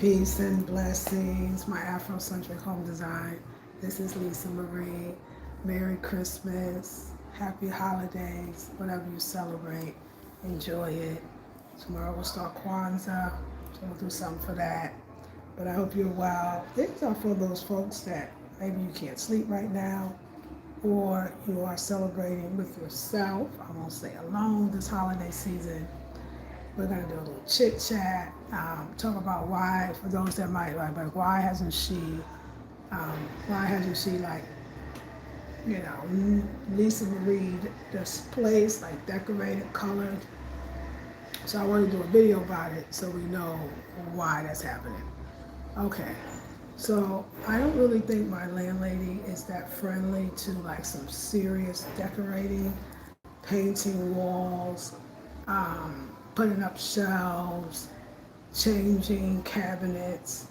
Peace and blessings, my afrocentric home design. This is Lisa Marie. Merry Christmas, happy holidays, whatever you celebrate, enjoy it. Tomorrow we'll start Kwanzaa, so we'll do something for that. But I hope you're well. These are for those folks that maybe you can't sleep right now, or you are celebrating with yourself. I won't say alone this holiday season. We're going to do a little chit chat, talk about why, for those that might like why hasn't she, like, Lisa Marie, this place, like, decorated, colored. So I want to do a video about it so we know why that's happening. Okay, so I don't really think my landlady is that friendly to, like, some serious decorating, painting walls, putting up shelves, changing cabinets,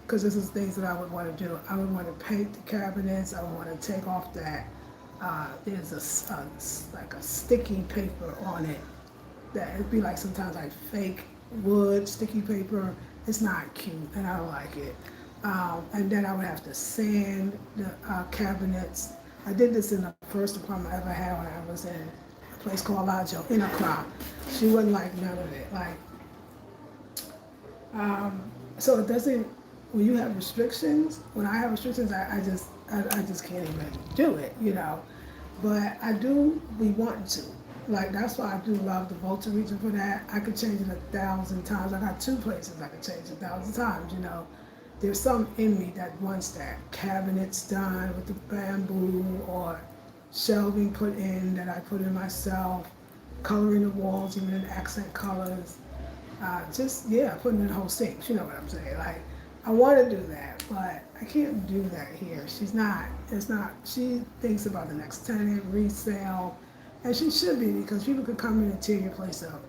because this is things that I would want to do. I would want to paint the cabinets. I would want to take off that. There's like a sticky paper on it that it'd be like sometimes like fake wood sticky paper. It's not cute, and I don't like it. And then I would have to sand the cabinets. I did this in the first apartment I ever had when I was in a place called in a crop. She wouldn't like none of it. So it doesn't. When you have restrictions, when I have restrictions, I just can't even do it, But we want to. Like, that's why I do love the Volta region for that. I could change it 1,000 times. I got 2 places I could change it 1,000 times, There's something in me that wants that. Cabinets done with the bamboo, or shelving put in that I put in myself, coloring the walls even in accent colors. Putting in whole sinks, you know what I'm saying? Like, I want to do that, but I can't do that here. She thinks about the next tenant, resale, and she should be, because people could come in and tear your place up,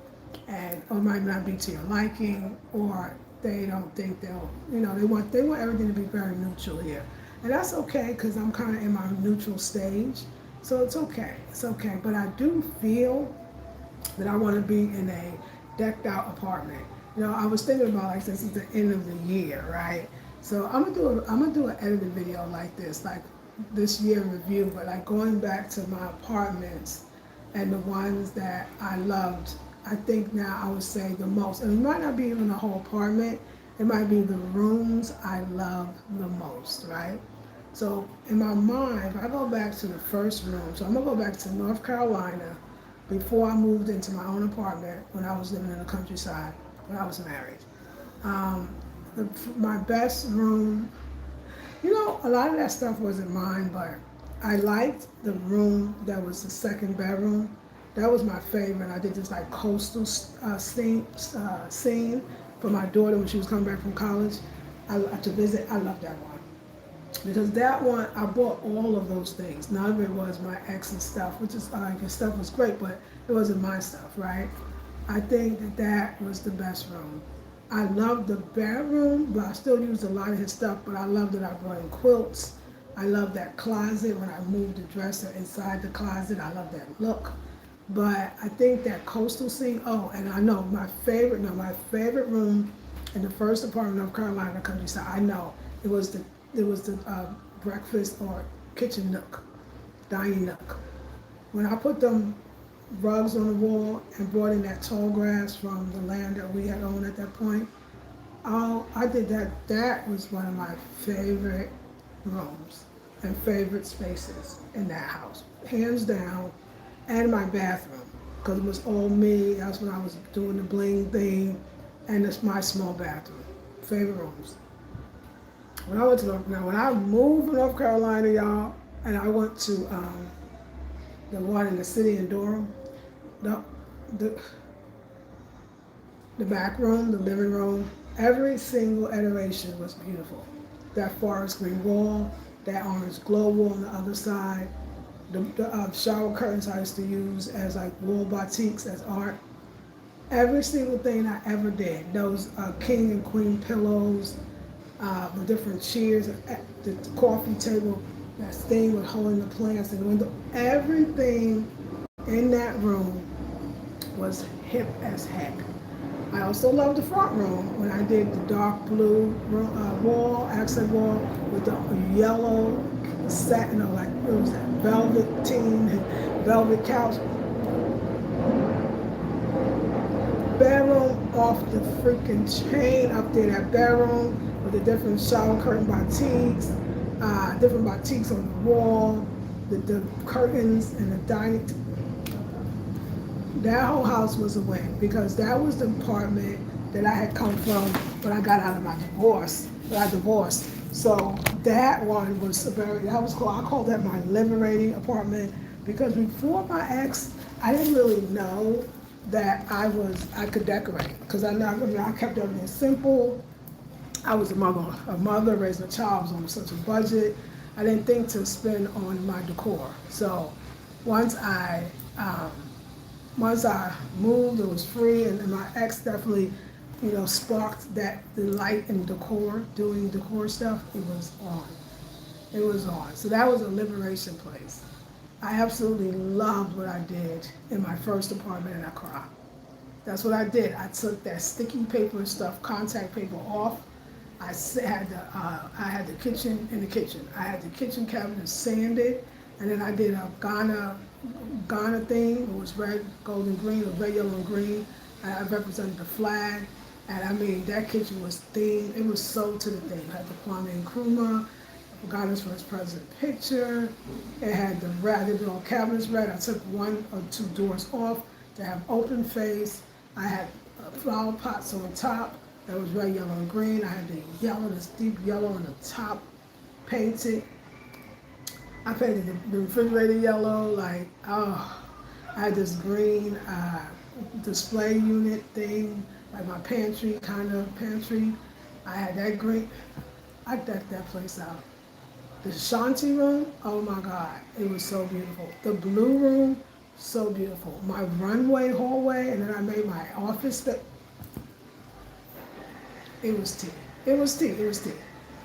or might not be to your liking, or they don't think they want everything to be very neutral here. And that's okay, because I'm kind of in my neutral stage, so it's okay. It's okay, but I do feel that I want to be in a decked out apartment. I was thinking about, like, since it's the end of the year, right? So I'm gonna do an edited video like this year in review, but like going back to my apartments and the ones that I loved. I think now I would say the most, and it might not be even the whole apartment. It might be the rooms I love the most, right? So in my mind, if I go back to the first room, so I'm gonna go back to North Carolina before I moved into my own apartment when I was living in the countryside, when I was married. My best room, a lot of that stuff wasn't mine, but I liked the room that was the second bedroom. That was my favorite. I did this like coastal scene for my daughter when she was coming back from college to visit. I loved that one. Because that one, I bought all of those things. None of it was my ex's stuff, which is, his stuff was great, but it wasn't my stuff, right? I think that was the best room. I loved the bedroom, but I still used a lot of his stuff, but I loved that I brought in quilts. I loved that closet when I moved the dresser inside the closet. I love that look. But I think that coastal scene, and I know my favorite room in the first apartment in North Carolina countryside, I know, it was the breakfast or kitchen nook, dining nook. When I put them rugs on the wall and brought in that tall grass from the land that we had owned at that point, I did that. That was one of my favorite rooms and favorite spaces in that house, hands down. And my bathroom, because it was all me. That's when I was doing the bling thing, and it's my small bathroom. Favorite rooms. When I moved to North Carolina, y'all, and I went to the one in the city in Durham, the back room, the living room, every single iteration was beautiful. That forest green wall, that orange glow wall on the other side, the shower curtains I used to use as like wall batiks, as art. Every single thing I ever did, those king and queen pillows, the different chairs, the coffee table, that thing with holding the plants in the window, everything in that room was hip as heck. I also love the front room when I did the dark blue wall, accent wall with the yellow satin, like it was that velveteen, velvet couch. Bedroom off the freaking chain up there. That bedroom with the different shower curtain boutiques, different boutiques on the wall, the curtains and the dining. That whole house was a win because that was the apartment that I had come from when I got out of my divorce. When I divorced, so that one was that was cool. I called that my liberating apartment because before my ex, I didn't really know that I could decorate because I kept everything simple. I was a mother raising a child. I was on such a budget. I didn't think to spend on my decor. So once I um, once I moved, it was free, and my ex definitely, sparked that the light and decor, doing decor stuff. It was on. It was on. So that was a liberation place. I absolutely loved what I did in my first apartment in Accra. That's what I did. I took that sticky paper stuff, contact paper off. I had the kitchen in the kitchen. I had the kitchen cabinet sanded, and then I did a Ghana thing. It was red, gold, and green, or red, yellow, and green. I represented the flag, and I mean that kitchen was themed. It was so to the theme. It had the Kwame Nkrumah, Ghana's first president picture. It had the red. I did all cabinets red. I took one or two doors off to have open face. I had flower pots on top that was red, yellow, and green. I had the yellow, this deep yellow on the top painted. I painted the refrigerator yellow, like, oh, I had this green display unit thing, like my pantry, kind of pantry. I had that green. I decked that place out. The Shanti room, oh my God, it was so beautiful. The blue room, so beautiful. My runway hallway, and then I made my office space. It was tea. It was tea. It was tea.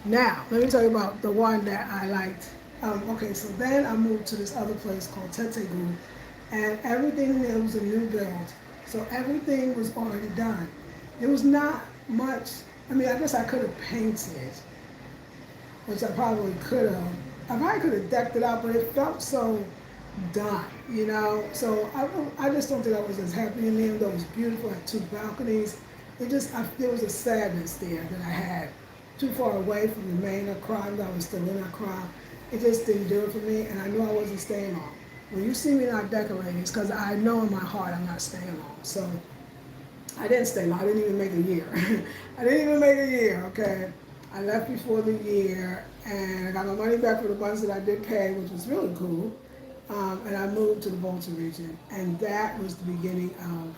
Now, let me tell you about the one that I liked. Okay, so then I moved to this other place called Tetegu, and everything there was a new build. So everything was already done. There was not much. I mean, I guess I could have painted, which I probably could have. I probably could have decked it out, but it felt so done, So I just don't think I was as happy in there. Though it was beautiful, I had two balconies. There was a sadness there that I had. Too far away from the main Accra, I was still in Accra. It just didn't do it for me, and I knew I wasn't staying long. When you see me not decorating, it's because I know in my heart I'm not staying long. So I didn't stay long. I didn't even make a year. I didn't even make a year, okay? I left before the year, and I got my money back for the ones that I did pay, which was really cool. And I moved to the Baltimore region, and that was the beginning of,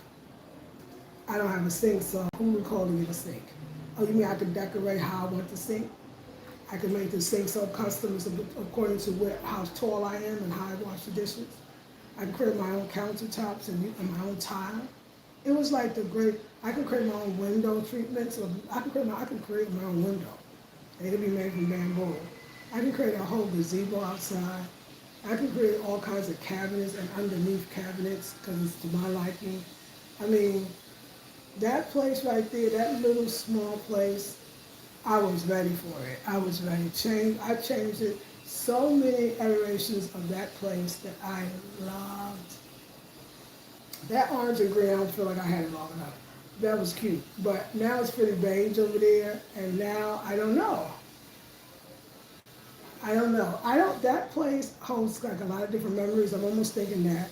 I don't have a sink, so who would call to get a sink? Oh, you mean I could decorate how I want the sink? I could make the sink so custom according to how tall I am and how I wash the dishes. I could create my own countertops and my own tile. It was like I could create my own window treatments, or I could create my own window. And it could be made from bamboo. I could create a whole gazebo outside. I could create all kinds of cabinets and underneath cabinets because it's to my liking. I mean, that place right there, that little small place, I was ready for it. I was ready to change. I changed it. So many iterations of that place that I loved. That orange and green, I don't feel like I had it long enough. That was cute. But now it's pretty beige over there, and now I don't know. That place holds like a lot of different memories. I'm almost thinking that.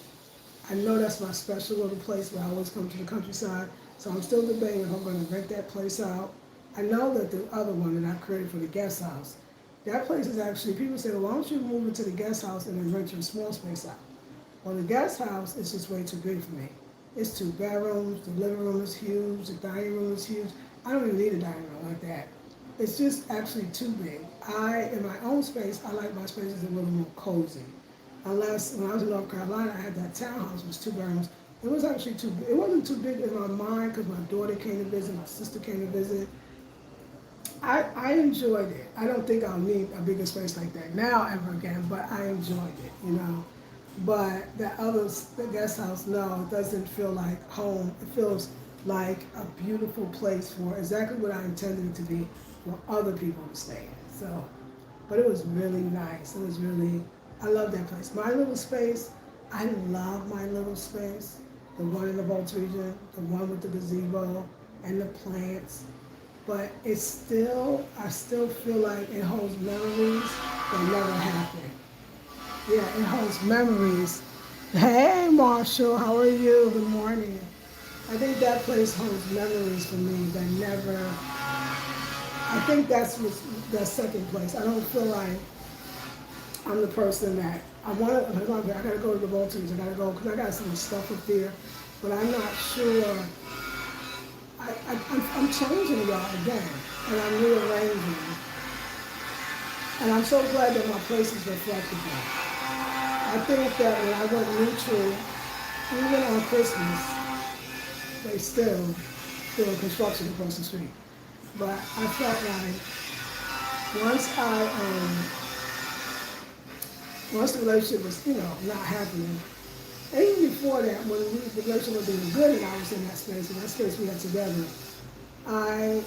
I know that's my special little place where I always come to the countryside. So I'm still debating if I'm going to rent that place out. I know that the other one that I created for the guest house, that place is actually, people say, well, why don't you move into the guest house and then rent your small space out? Well, the guest house is just way too big for me. It's 2 bedrooms, the living room is huge, the dining room is huge. I don't even need a dining room like that. It's just actually too big. In my own space, I like my spaces a little more cozy. Unless, when I was in North Carolina, I had that townhouse, it was 2 bedrooms. It was actually too big. It wasn't too big in my mind because my daughter came to visit, my sister came to visit. I enjoyed it. I don't think I'll need a bigger space like that now ever again, but I enjoyed it, But the guest house, no, it doesn't feel like home. It feels like a beautiful place for exactly what I intended it to be for other people to stay in. So, but it was really nice. It was really, I love that place. My little space, I love my little space. The one in the Volta region, the one with the gazebo and the plants. But it's still, I still feel like it holds memories that never happened. Yeah, it holds memories. Hey, Marshall, how are you? Good morning. I think that place holds memories for me that never. I think that's what's the second place. I don't feel like I'm the person that I want to. I gotta go to the Vultures. I gotta go because I got some stuff up there, but I'm not sure. I'm changing y'all again, and I'm rearranging, and I'm so glad that my place is reflective now. I think that when I went neutral, even on Christmas, they still doing construction across the street. But I felt like once once the relationship was, not happening, and even before that, when the relationship was being good and I was in that space we had together, I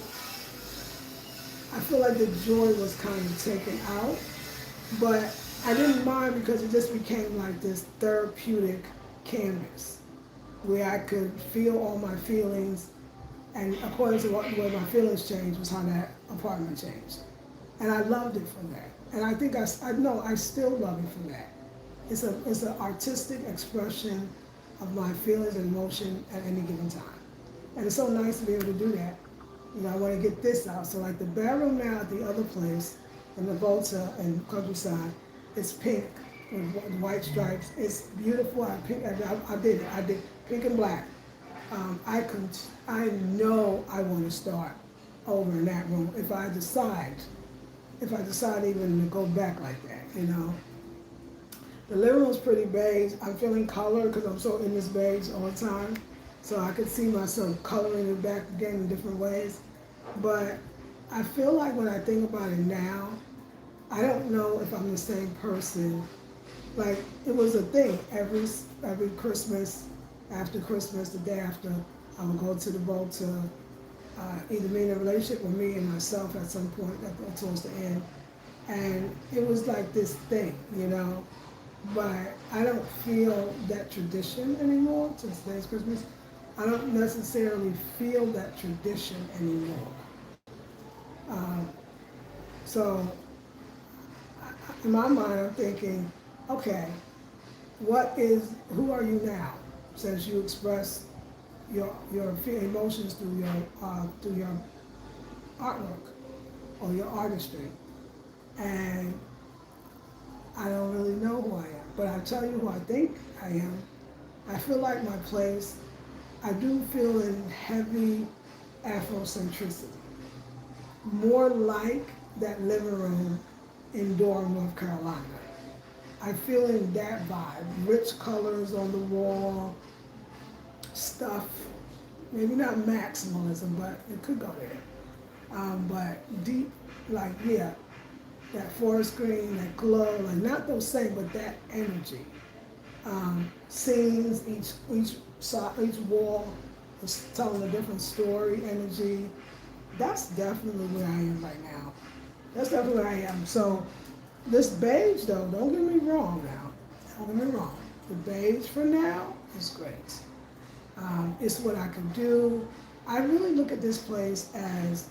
I feel like the joy was kind of taken out, but I didn't mind because it just became like this therapeutic canvas where I could feel all my feelings, and according to the way my feelings changed was how that apartment changed. And I loved it from that. And I think I know I still love it from that. It's an artistic expression of my feelings and emotion at any given time. And it's so nice to be able to do that. I want to get this out. So like the bedroom now at the other place, in the Volta and Countryside, it's pink with white stripes. It's beautiful. I did it. I did pink and black. I know I want to start over in that room if I decide even to go back like that. The living room's pretty beige. I'm feeling color because I'm so in this beige all the time. So I could see myself coloring it back again in different ways. But I feel like when I think about it now, I don't know if I'm the same person. Like, it was a thing. Every Christmas, after Christmas, the day after, I would go to the boat to either be in a relationship with me and myself at some point towards the end. And it was like this thing. But I don't feel that tradition anymore since today's Christmas. I don't necessarily feel that tradition anymore. So in my mind, I'm thinking, okay, who are you now? Since you express your emotions through your artwork or your artistry, and I don't really know who I am, but I'll tell you who I think I am. I feel like my place, I do feel in heavy afrocentricity, more like that living room in Durham, North Carolina. I feel in that vibe, rich colors on the wall, stuff, maybe not maximalism, but it could go there. But deep, that forest green, that glow, like not those same, but that energy. Scenes, each wall is telling a different story, energy. That's definitely where I am right now. That's definitely where I am. So this beige though, don't get me wrong now. Don't get me wrong. The beige for now is great. It's what I can do. I really look at this place as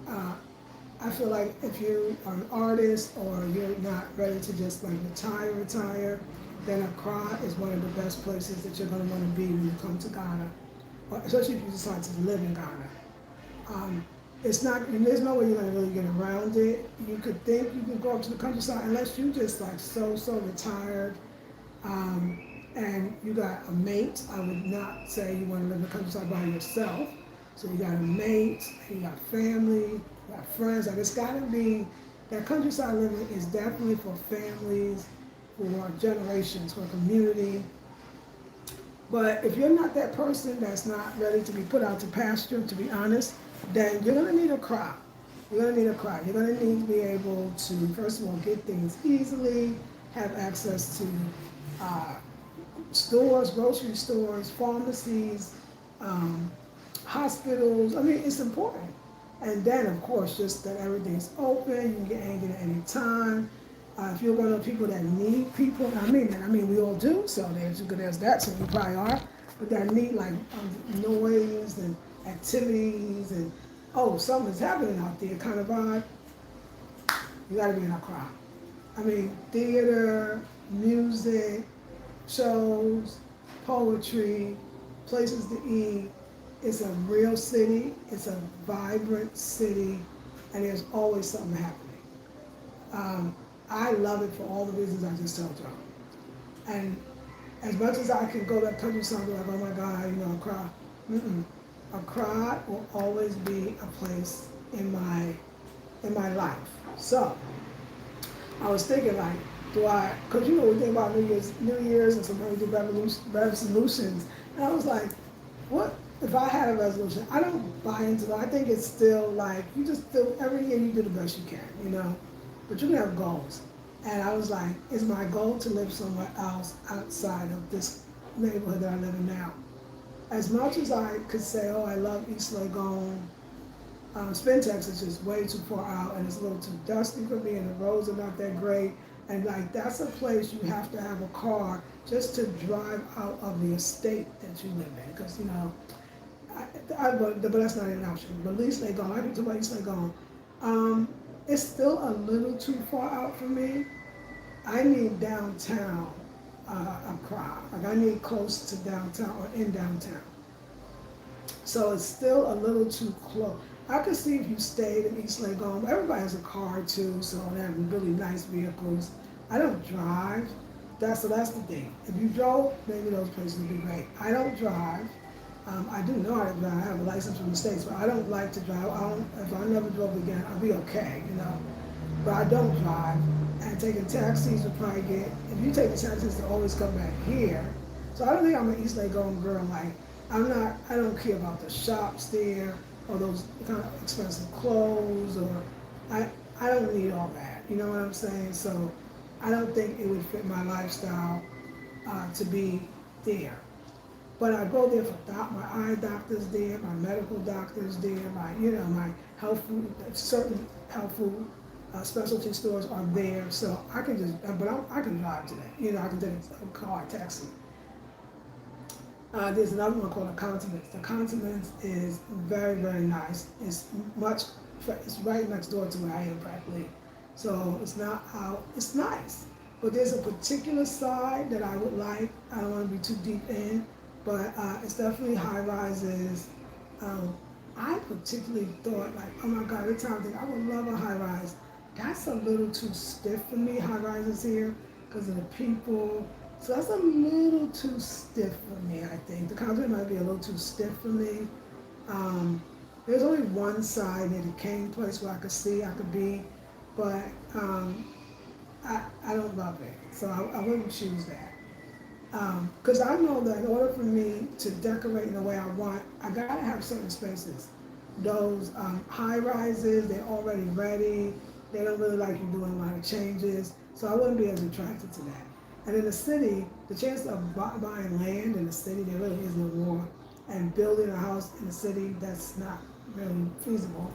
I feel like if you are an artist or you're not ready to just like retire, then Accra is one of the best places that you're going to want to be when you come to Ghana, especially if you decide to live in Ghana. It's not, and there's no way you're going to really get around it. You could think you can go up to the countryside unless you just like so retired, and you got a mate. I would not say you want to live in the countryside by yourself. So you got a mate, you got family, you got friends. Like it's got to be, that countryside living is definitely for families, for generations, for community. But if you're not that person that's not ready to be put out to pasture, to be honest, then you're going to need a crop. You're going to need a crop. You're going to need to be able to, first of all, get things easily, have access to stores, grocery stores, pharmacies, hospitals. I mean, it's important. And then, of course, just that everything's open. You can get anything at any time. If you're one of the people that need people, I mean, we all do. So there's that. So you probably are, but that need like noise and activities and oh, something's happening out there kind of vibe. You got to be in a crowd. I mean, theater, music, shows, poetry, places to eat. It's a real city. It's a vibrant city, and there's always something happening. I love it for all the reasons I just told y'all. And as much as I can go back to you something like, oh my God, Accra. Mm-mm. Accra will always be a place in my life. So I was thinking like, because we think about New Year's and sometimes we do resolutions. And I was like, what if I had a resolution? I don't buy into that. I think it's still like, you just do, every year you do the best you can, but you can have goals. And I was like, is my goal to live somewhere else outside of this neighborhood that I live in now? As much as I could say, oh, I love East Legon, Spintex is just way too far out and it's a little too dusty for me and the roads are not that great. And like, that's a place you have to have a car just to drive out of the estate that you live in. Because, but that's not an option. But East Legon, I can talk about East Legon. It's still a little too far out for me. I need downtown Accra. Like I need close to downtown or in downtown. So it's still a little too close. I could see if you stayed in East Legon. Everybody has a car too, so they have really nice vehicles. I don't drive. That's the thing. If you drove, maybe those places would be great. I don't drive. I do know how to drive. I have a license from the States, but I don't like to drive. If I never drove again, I'll be okay, But I don't drive. And taking taxis would probably if you take the taxis to always come back here. So I don't think I'm an East Legon girl. Like, I don't care about the shops there or those kind of expensive clothes I don't need all that. You know what I'm saying? So I don't think it would fit my lifestyle to be there. But I go there for my eye doctors there, my medical doctors there, my health food, certain health food specialty stores are there. So I can I can drive today. I can take a car, taxi. There's another one called the Continent. The Continent is very, very nice. It's right next door to where I am practically. So it's not out, it's nice. But there's a particular side that I would like. I don't want to be too deep in. But it's definitely high rises. I particularly thought like, oh my God, every time I think I would love a high rise. That's a little too stiff for me, high rises here, because of the people. So that's a little too stiff for me, I think. The concrete might be a little too stiff for me. There's only one side near the King place where I could be, but I don't love it. So I wouldn't choose that. Because I know that in order for me to decorate in the way I want, I gotta have certain spaces. Those high rises, they're already ready. They don't really like you doing a lot of changes. So I wouldn't be as attracted to that. And in the city, the chance of buying land in the city, there really is no more. And building a house in the city, that's not really feasible.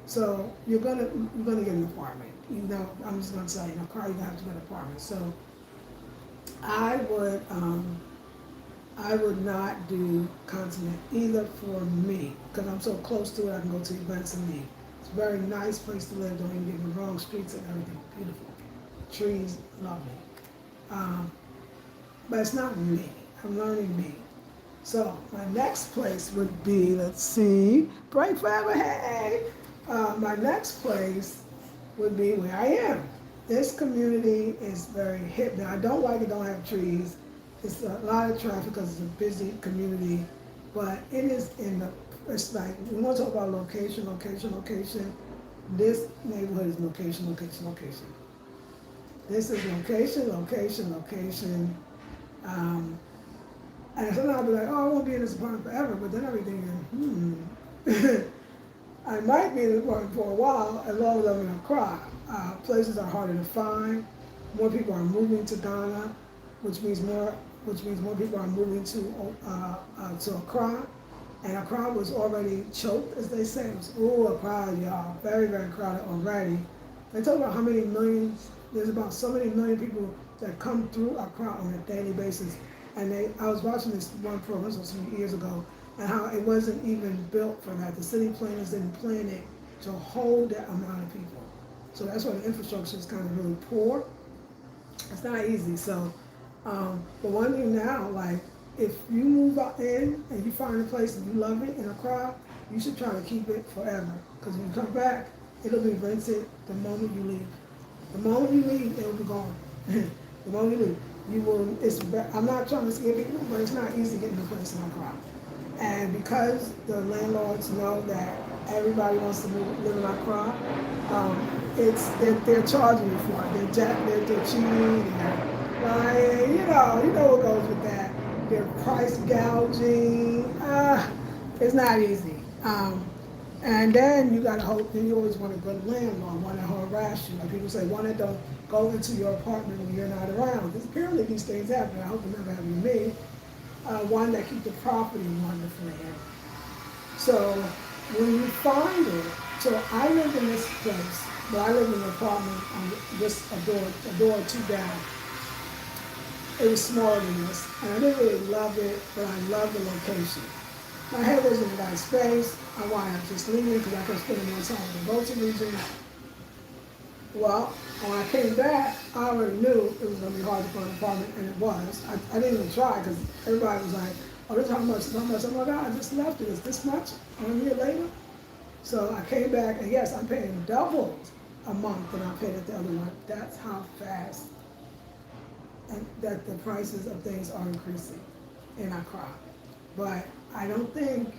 So you're gonna get an apartment. I'm just gonna say, car, you're gonna have to get an apartment. So I would not do Continent either for me, because I'm so close to it, I can go to events and leave. It's a very nice place to live, don't even get me wrong, streets and everything, beautiful. Trees, lovely. But it's not me, I'm learning me. So my next place would be, let's see, break forever, hey! My next place would be where I am. This community is very hip. Now I don't like it, don't have trees. It's a lot of traffic because it's a busy community, but it is it's like, we want to talk about location. This neighborhood is location. This is location. And sometimes I'll be like, oh, I won't be in this apartment forever, but then I'll be thinking, I might be in this apartment for a while as long as I'm in Accra. Places are harder to find. More people are moving to Ghana, which means more people are moving to Accra. And a crowd was already choked, as they say. It was, ooh, a crowd, y'all. Very, very crowded already. They talk about how many millions, there's about so many million people that come through Accra on a daily basis. And I was watching this one program, this was some years ago, and how it wasn't even built for that. The city planners didn't plan it to hold that amount of people. So that's why the infrastructure is kind of really poor. It's not easy. So, but one thing now, like, if you move out in and you find a place and you love it in Accra, you should try to keep it forever. Because when you come back, it'll be rented the moment you leave. The moment you leave, it'll be gone. The moment you leave, you will. I'm not trying to scare people, but it's not easy getting a place in Accra. And because the landlords know that everybody wants to live in Accra, they're charging you for it. They're cheating, they're lying. You know what goes with that. They're price gouging. It's not easy. And then you gotta hope. Then you always want a good landlord, one that harass you. Like people say, one that don't go into your apartment when you're not around. Because apparently these things happen. I hope it never happen to me. One that keep the property wonderfully in. So when you find it, so I live in this place, but I live in an apartment just a door or two down. It was smaller than this, and I didn't really love it, but I love the location. My head was in the right space. I wanted to just leave it because I could spend more time in the Goodson region. Well, when I came back, I already knew it was going to be hard to find an apartment, and it was. I didn't even try because everybody was like, oh, this is how much, this is how much. I'm like, I just left it. It's this much 1 year later. So I came back, and yes, I'm paying double a month than I paid at the other one. That's how fast and that the prices of things are increasing in Accra. But I don't think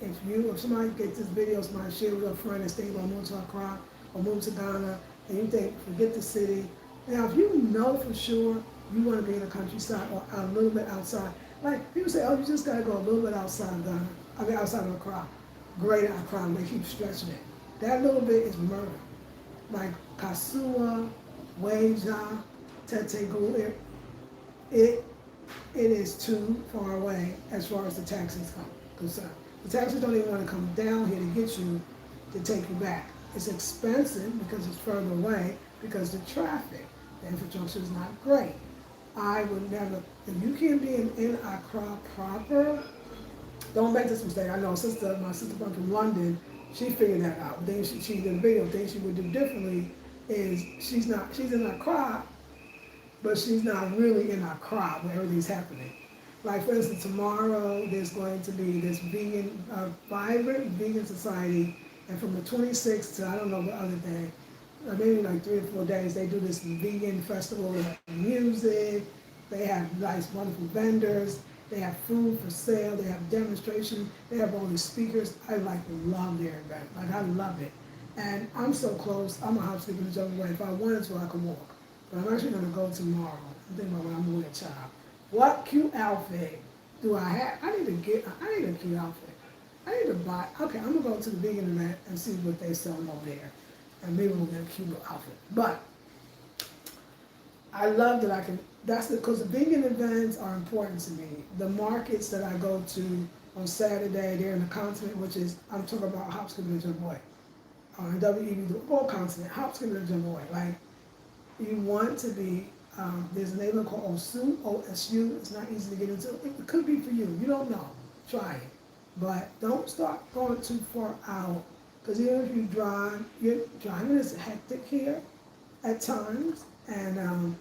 if somebody gets this video, somebody share with a friend and think about moving to Accra or move to Ghana, and you think, forget the city. Now, if you know for sure you want to be in the countryside or a little bit outside, like people say, oh, you just got to go a little bit outside of Ghana, outside of Accra, greater Accra, and they keep stretching it. That little bit is murder. Like Kasua, Weja, Tetegu, it is too far away as far as the taxis come concerned. The taxis don't even want to come down here to get you to take you back. It's expensive because it's further away because the traffic, the infrastructure is not great. I would never, if you can't be in Accra proper, don't make this mistake. I know my sister from London, she figured that out. Then she did a video. The thing she would do differently is she's in Accra, but she's not really in Accra where everything's happening. Like for instance, tomorrow there's going to be this vibrant vegan society, and from the 26th to I don't know the other day, maybe like 3 or 4 days, they do this vegan festival. They have music, they have nice, wonderful vendors, they have food for sale, they have demonstrations, they have all these speakers. I love their event. Like I love it. And I'm so close, I'm a hop, skip, and jump away. If I wanted to, I could walk. But I'm actually gonna go tomorrow. I'm thinking about when I'm with a child. What cute outfit do I have? I need a cute outfit. I need to buy, okay, I'm gonna go to the vegan event and see what they sell over there. And maybe we'll get a cute little outfit. But I love that I can, because the vegan events are important to me. The markets that I go to on Saturday, they're in the continent, which is, I'm talking about hop, skip, and jump away. WEB, the whole continent, hop, skip, and jump away. Like, you want to be, there's a neighborhood called OSU, OSU. It's not easy to get into. It could be for you. You don't know. Try it. But don't start going too far out. Because even if you drive, your driving is hectic here at times. And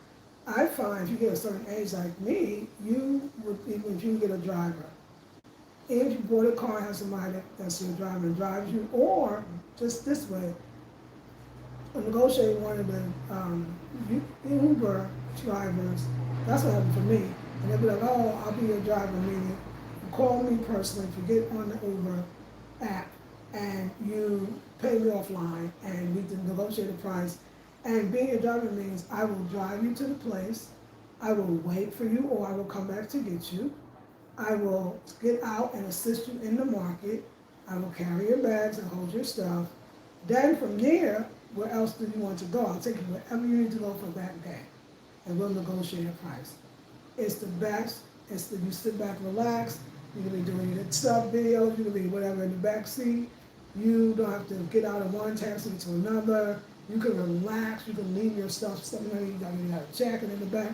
I find if you get a certain age like me, you would, even if you get a driver, if you bought a car and have somebody that's your driver and drives you, or just this way, negotiate one of the Uber drivers. That's what happened for me. And they'll be like, oh, I'll be your driver, meaning you call me personally if you get on the Uber app and you pay me offline and we can negotiate a price. And being a driver means I will drive you to the place, I will wait for you, or I will come back to get you. I will get out and assist you in the market. I will carry your bags and hold your stuff. Then from there, where else do you want to go? I'll take you wherever you need to go for that day, and we'll negotiate a price. It's the best. You sit back, relax. You can be doing your stuff videos, you can be whatever in the back seat. You don't have to get out of one taxi to another. You can relax, you can leave your stuff somewhere, you got a jacket in the back.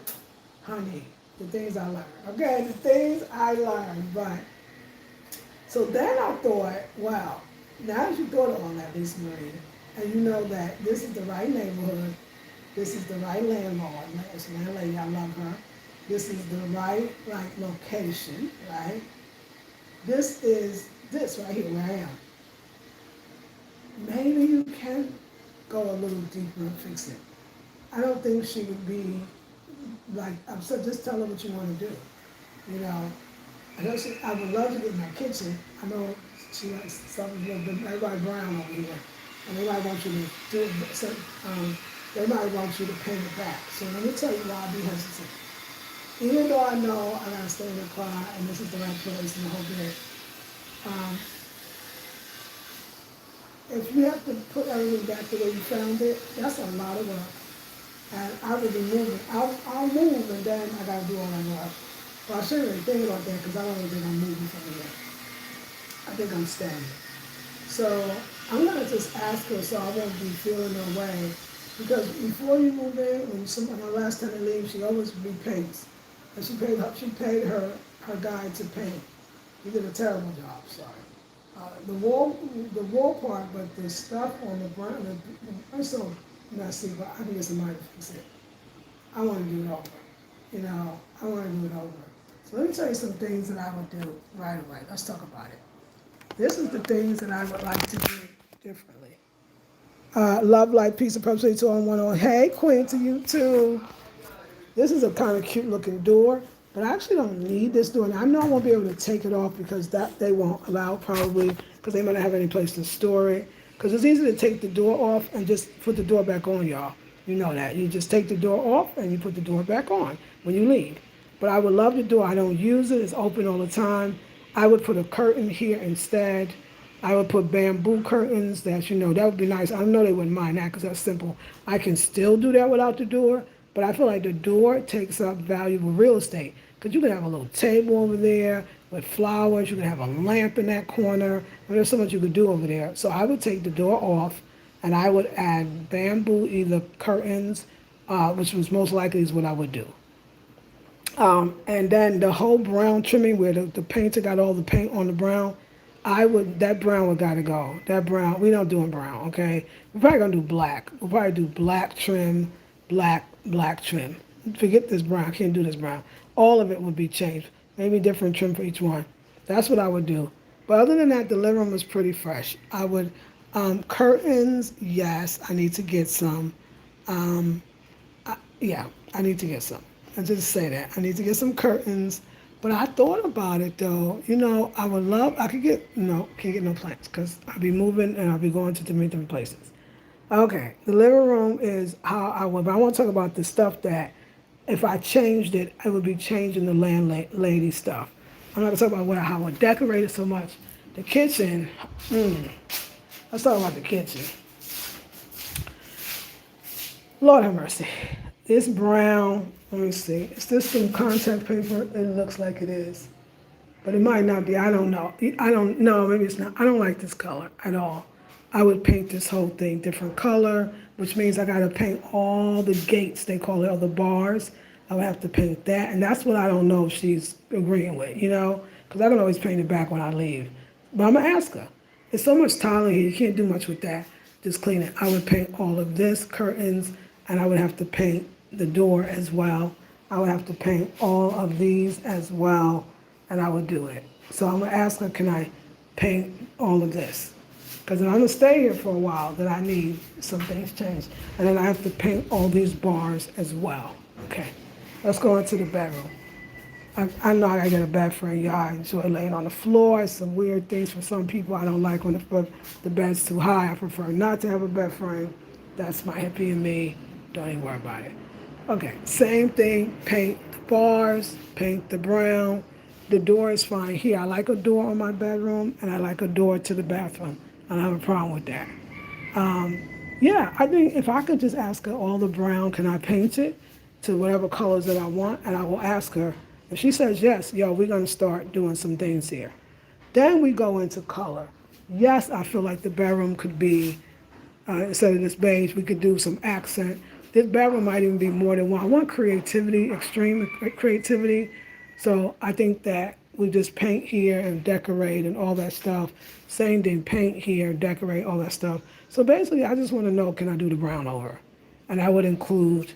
Honey, the things I learned. Okay, the things I learned, but so then I thought, wow, now that you thought of all that, Miss Marie, and you know that this is the right neighborhood, this is the right landlord, this landlady, I love her. This is the right location, right? This is this right here where I am. Maybe you can go a little deeper and fix it. I don't think she would be like upset. Just tell her what you want to do. You know, I would love to get in my kitchen. I know she likes something a little bit, everybody brown over here. And they might want you to do it, so, they might want you to paint it back. So let me tell you why I'll be hesitant. Even though I know I gotta stay in the car and this is the right place and the whole bit, if you have to put everything back the way you found it, that's a lot of work. And I would be moving. I'll move and then I gotta do all that work. Well, I shouldn't really think about that because I don't really think I'm moving from here. I think I'm staying. So I'm gonna just ask her so I won't be feeling no way. Because before you move in, when my last tenant leaves, she always repaints. And she paid her guy to paint. He did a terrible job, sorry. The wall part, but the stuff on the ground, it's so messy, but I think it's somebody to fix it. I want to do it over. You know, I want to do it over. So let me tell you some things that I would do right away. Let's talk about it. This is the things that I would like to do differently. Love, light, peace, and prosperity to all one on. Hey, Queen, to you too. This is a kind of cute looking door, but I actually don't need this door. And I know I won't be able to take it off because that they won't allow probably because they might not have any place to store it. Because it's easy to take the door off and just put the door back on, y'all. You know that. You just take the door off and you put the door back on when you leave. But I would love the door. I don't use it. It's open all the time. I would put a curtain here instead. I would put bamboo curtains that, that would be nice. I know they wouldn't mind that because that's simple. I can still do that without the door, but I feel like the door takes up valuable real estate because you can have a little table over there with flowers. You can have a lamp in that corner. There's so much you could do over there. So I would take the door off and I would add bamboo, either curtains, which was most likely is what I would do. And then the whole brown trimming where the painter got all the paint on the brown, that brown would gotta go. That brown, we don't doing brown, okay? We're probably gonna do black. We'll probably do black trim, black trim. Forget this brown, I can't do this brown. All of it would be changed. Maybe different trim for each one. That's what I would do. But other than that, the living room is pretty fresh. I would, curtains, yes, I need to get some. Yeah, I need to get some. I just say that. I need to get some curtains. But I thought about it though. I could get, no, can't get no plants because I'll be moving and I'll be going to different places. Okay, the living room is how I would, but I want to talk about the stuff that if I changed it, I would be changing the landlady stuff. I'm not going to talk about how I would decorate it so much. The kitchen, let's talk about the kitchen. Lord have mercy. This brown, let me see. Is this some contact paper? It looks like it is. But it might not be. I don't know. Maybe it's not. I don't like this color at all. I would paint this whole thing different color, which means I got to paint all the gates, they call it, or the bars. I would have to paint that. And that's what I don't know if she's agreeing with, because I can always paint it back when I leave. But I'm going to ask her. There's so much tile in here. You can't do much with that. Just clean it. I would paint all of this, curtains, and I would have to paint the door as well. I would have to paint all of these as well, and I would do it. So I'm gonna ask her, can I paint all of this? Because if I'm gonna stay here for a while, then I need some things changed. And then I have to paint all these bars as well. Okay, let's go into the bedroom. I know I gotta get a bed frame, y'all. I enjoy laying on the floor. Some weird things for some people. I don't like when the bed's too high. I prefer not to have a bed frame. That's my hippie and me. Don't even worry about it. Okay, same thing, paint the bars, paint the brown. The door is fine here. I like a door on my bedroom and I like a door to the bathroom. I don't have a problem with that. Yeah, I think if I could just ask her all the brown, can I paint it to whatever colors that I want? And I will ask her If she says yes, yo, we're gonna start doing some things here. Then we go into color. Yes, I feel like the bedroom could be, instead of this beige, we could do some accent. This bedroom might even be more than one. I want creativity, extreme creativity. So I think that we just paint here and decorate and all that stuff. Same thing, paint here, decorate, all that stuff. So basically, I just want to know, can I do the brown over? And I would include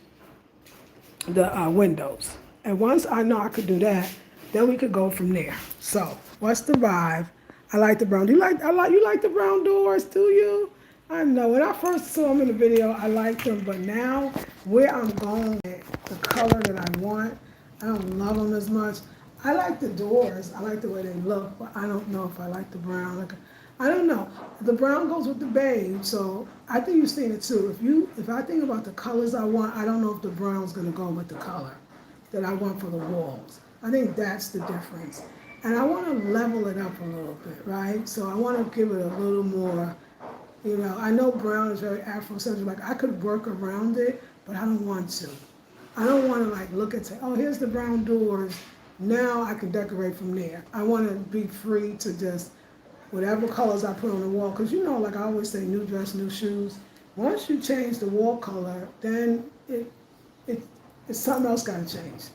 the windows. And once I know I could do that, then we could go from there. So, what's the vibe? I like the brown. Do you like? You like the brown doors? Do you? I know. When I first saw them in the video, I liked them, but now where I'm going with the color that I want, I don't love them as much. I like the doors. I like the way they look, but I don't know if I like the brown. Like, I don't know. The brown goes with the beige, so I think you've seen it too. If I think about the colors I want, I don't know if the brown's gonna go with the color that I want for the walls. I think that's the difference. And I want to level it up a little bit, right? So I want to give it a little more, I know brown is very Afrocentric. Like I could work around it, but I don't want to. I don't want to like look and say, oh, here's the brown doors. Now I can decorate from there. I want to be free to just, whatever colors I put on the wall. Because like I always say, new dress, new shoes. Once you change the wall color, then it's something else got to change.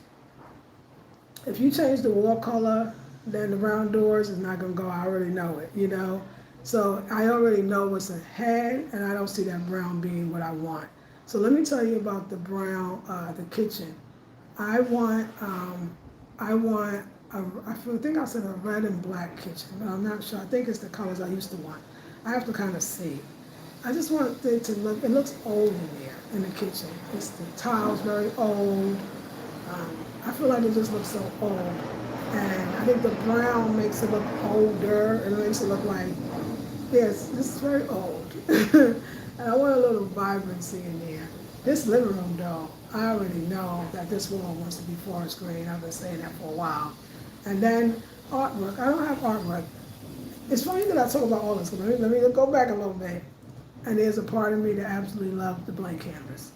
If you change the wall color, then the brown doors is not going to go. I already know it, So I already know what's ahead, and I don't see that brown being what I want. So let me tell you about the brown, the kitchen. I think I said a red and black kitchen, but I'm not sure. I think it's the colors I used to want. I have to kind of see. I just want it to look, it looks old in there, in the kitchen. It's the tiles very old. I feel like it just looks so old. And I think the brown makes it look older, and it makes it look like, yes, this is very old. And I want a little vibrancy in there. This living room though, I already know that this wall wants to be forest green. I've been saying that for a while. And then artwork, I don't have artwork. It's funny that I talk about all this, but let me go back a little bit. And there's a part of me that absolutely loves the blank canvas.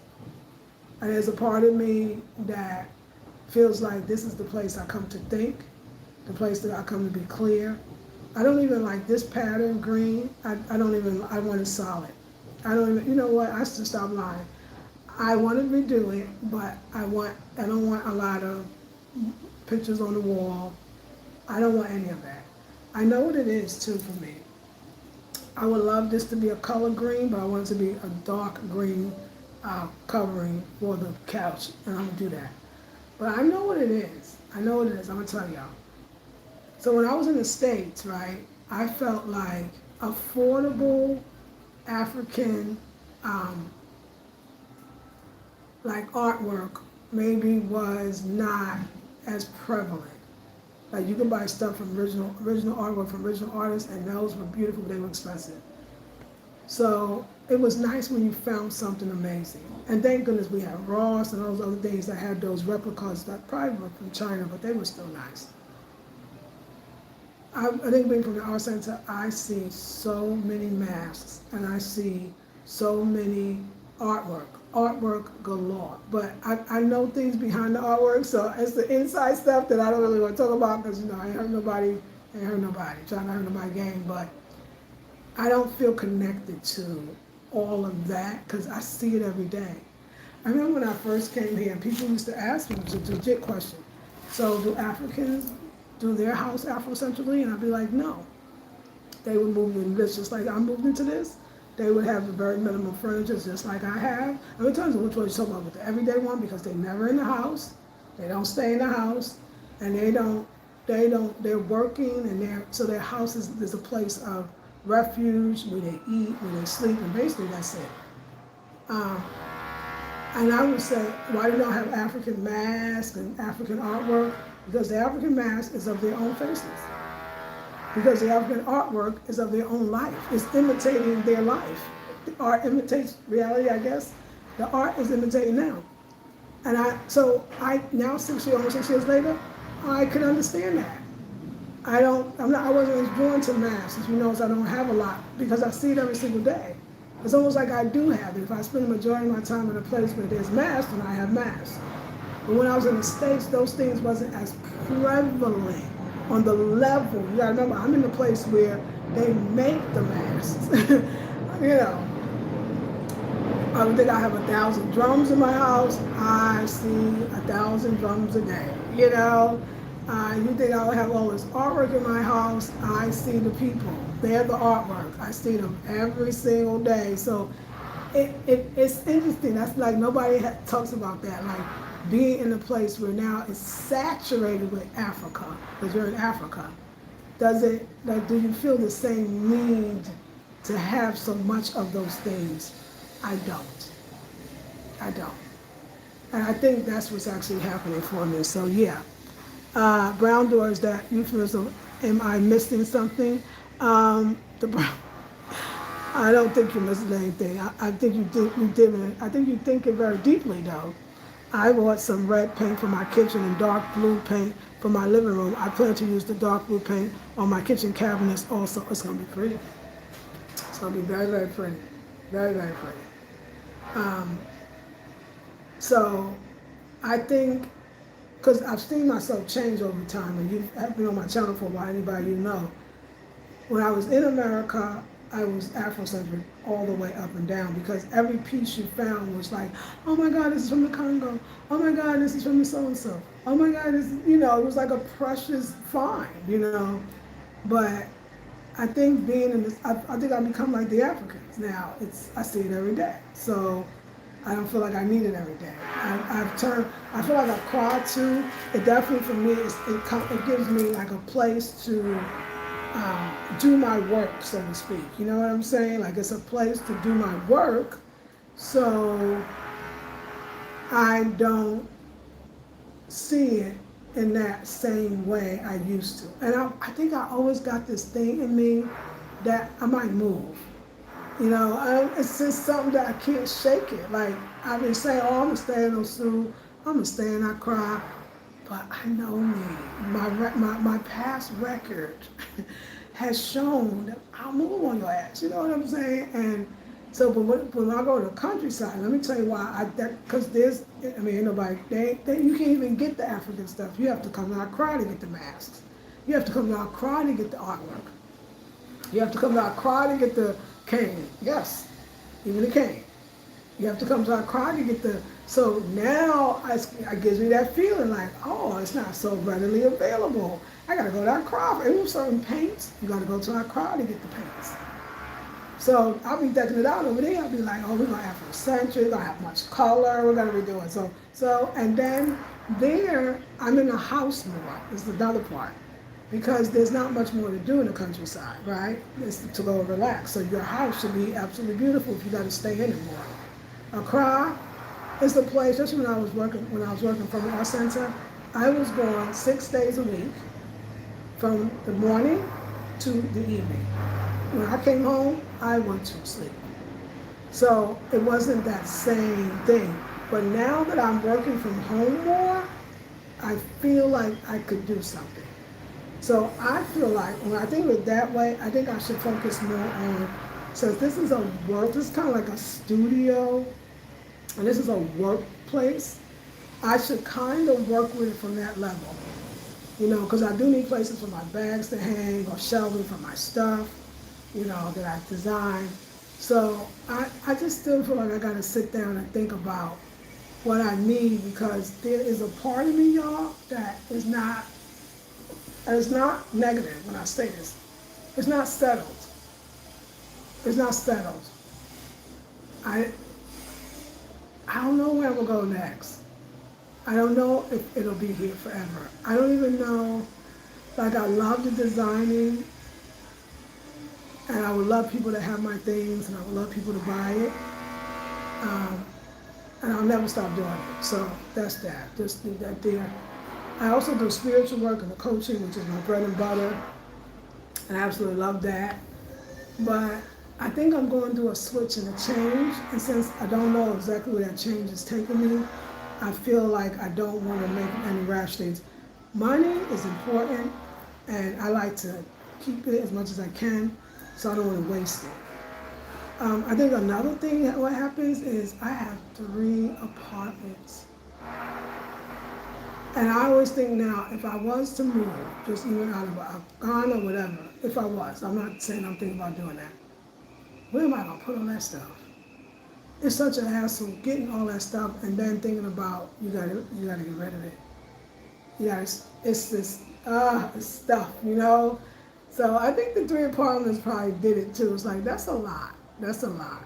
And there's a part of me that feels like this is the place I come to think, the place that I come to be clear. I don't even like this pattern, green. I want it solid. I don't even, you know what, I should stop lying. I want to redo it, but I don't want a lot of pictures on the wall. I don't want any of that. I know what it is too for me. I would love this to be a color green, but I want it to be a dark green covering for the couch, and I'm gonna do that. But I know what it is. I'm gonna tell y'all. So when I was in the States, right, I felt like affordable African like artwork maybe was not as prevalent. Like you can buy stuff from original artwork from original artists, and those were beautiful, but they were expensive. So it was nice when you found something amazing. And thank goodness we had Ross and those other things that had those replicas that probably were from China, but they were still nice. I think being from the art center, I see so many masks, and I see so many artwork galore. But I know things behind the artwork, so it's the inside stuff that I don't really want to talk about because I ain't hurt nobody, trying not to hurt nobody game, but I don't feel connected to all of that because I see it every day. I remember when I first came here, people used to ask me, it was a legit question. So do Africans do their house Afrocentrically? And I'd be like, no. They would move into this just like I moved into this. They would have the very minimal furniture just like I have. And it depends on which one you're talking about, with the everyday one, because they're never in the house. They don't stay in the house, and they're working, and so their house is a place of refuge, where they eat, where they sleep, and basically that's it. And I would say, why do they don't have African masks and African artwork? Because the African mask is of their own faces. Because the African artwork is of their own life. It's imitating their life. The art imitates reality, I guess. The art is imitating them. And now almost 6 years later, I could understand that. I wasn't as drawn to masks, as you know, as I don't have a lot, because I see it every single day. It's almost like I do have it. If I spend the majority of my time in a place where there's masks, then I have masks. But when I was in the States, those things wasn't as prevalent on the level. You gotta remember, I'm in a place where they make the masks. You know, I would think I have 1,000 drums in my house. I see 1,000 drums a day. You know, you think I would have all this artwork in my house? I see the people. They're the artwork. I see them every single day. So it's interesting. That's like nobody talks about that. Like being in a place where now it's saturated with Africa, because you're in Africa. Does it? Like, do you feel the same need to have so much of those things? I don't. I don't. And I think that's what's actually happening for me. So yeah, brown doors, that euphemism. Am I missing something? The brown. I don't think you're missing anything. I think you did. I think you think it very deeply though. I bought some red paint for my kitchen and dark blue paint for my living room. I plan to use the dark blue paint on my kitchen cabinets also. It's gonna be pretty. It's gonna be very, very pretty. Very, very pretty. So I think, because I've seen myself change over time, and you have been on my channel for a while, anybody you know. When I was in America, I was Afrocentric all the way up and down, because every piece you found was like, oh my God, this is from the Congo. Oh my God, this is from the so-and-so. Oh my God, this is, you know, it was like a precious find, you know. But I think being in this, I think I've become like the Africans now. I see it every day. So I don't feel like I need it every day. I feel like I've cried too. It definitely for me, it gives me like a place to do my work, so to speak. You know what I'm saying? Like it's a place to do my work, so I don't see it in that same way I used to. And I think I always got this thing in me that I might move. You know, it's just something that I can't shake it. Like I've been saying, oh, I'm gonna stay in Osu, I'm gonna stay in Accra, but I know me. My past record has shown that I'll move on your ass. You know what I'm saying? And so, but when I go to the countryside, let me tell you why. Because ain't nobody. You can't even get the African stuff. You have to come to Accra to get the masks. You have to come to Accra to get the artwork. You have to come to Accra to get the cane. Yes, even the cane. You have to come to Accra to get the. So now it gives me that feeling like, oh, it's not so readily available. I gotta go to Accra. If there's certain paints, you gotta go to Accra to get the paints. So I'll be decking it out over there. I'll be like, oh, we're gonna have afrocentric, we're gonna have much color, we're gonna be doing so. And then there, I'm in the house more. Is another part, because there's not much more to do in the countryside, right? It's to go and relax. So your house should be absolutely beautiful if you gotta stay in it more. Accra is the place. Just when I was working from the art center, I was gone 6 days a week, from the morning to the evening. When I came home, I went to sleep. So it wasn't that same thing. But now that I'm working from home more, I feel like I could do something. So I feel like, when I think of it that way, I think I should focus more on, since this is this is kind of like a studio, and this is a workplace, I should kind of work with it from that level. You know, because I do need places for my bags to hang, or shelving for my stuff, you know, that I design. So I just still feel like I gotta sit down and think about what I need, because there is a part of me, y'all, that is not negative when I say this. It's not settled. It's not settled. I don't know where we'll go next. I don't know if it'll be here forever. I don't even know. Like, I love the designing, and I would love people to have my things, and I would love people to buy it. And I'll never stop doing it. So that's that. Just leave that there. I also do spiritual work and the coaching, which is my bread and butter. And I absolutely love that. But I think I'm going to do a switch and a change. And since I don't know exactly where that change is taking me, I feel like I don't want to make any rash things. Money is important, and I like to keep it as much as I can, so I don't want to waste it. I think another thing that what happens is I have 3 apartments. And I always think now, if I was to move, just even out of Afghan or whatever, if I was, I'm not saying I'm thinking about doing that, where am I gonna put all that stuff? It's such a hassle getting all that stuff and then thinking about you gotta get rid of it. It's this stuff, you know. So I think the three apartments probably did it too. It's like that's a lot. That's a lot.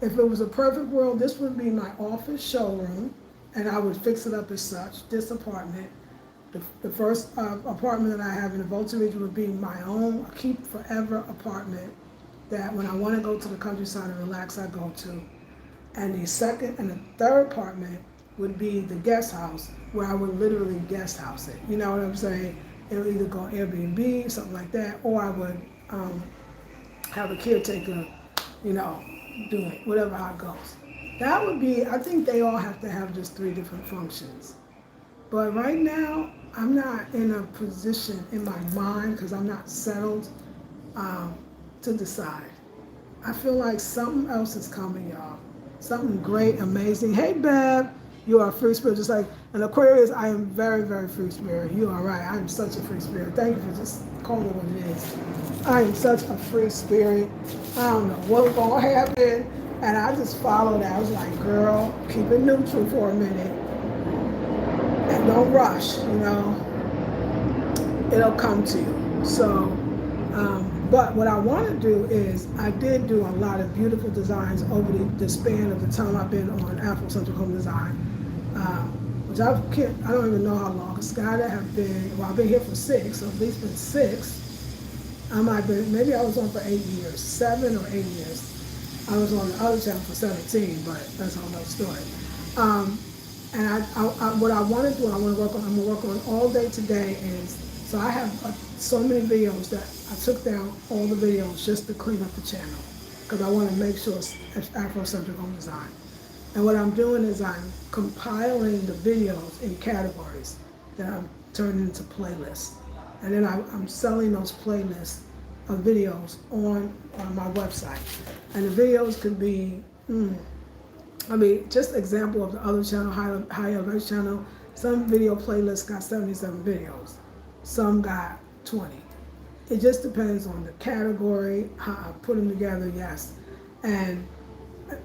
If it was a perfect world, this would be my office showroom, and I would fix it up as such. This apartment, the first apartment that I have in the Volta region would be my own keep forever apartment that when I want to go to the countryside and relax, I go to. And the second and the third apartment would be the guest house where I would literally guest house it. You know what I'm saying? It would either go Airbnb, something like that, or I would have a caretaker, you know, do it, whatever how it goes. That would be, I think they all have to have just 3 different functions. But right now, I'm not in a position in my mind, because I'm not settled, to decide. I feel like something else is coming, y'all. Something great, amazing. Hey, Bev, you are a free spirit. Just like an Aquarius, I am very, very free spirit. You are right. I am such a free spirit. Thank you for just calling it what it is. I am such a free spirit. I don't know what's going to happen. And I just followed that. I was like, girl, keep it neutral for a minute. And don't rush, you know. It'll come to you. So, but what I want to do is, I did do a lot of beautiful designs over the span of the time I've been on Afrocentrichomedesign, which I don't even know how long. It's got to have been, well, I've been here for 6, so at least been 6. I might be, maybe I was on for 8 years, 7 or 8 years. I was on the other channel for 17, but that's a whole other story. And what I want to do, I'm going to work on all day today is, so I have so many videos that I took down all the videos just to clean up the channel, because I want to make sure it's Afrocentric home design. And what I'm doing is I'm compiling the videos in categories that I'm turning into playlists. And then I'm selling those playlists of videos on my website. And the videos could be, just example of the other channel, High Elevation channel, some video playlists got 77 videos. Some got 20. It just depends on the category, how I put them together, yes. And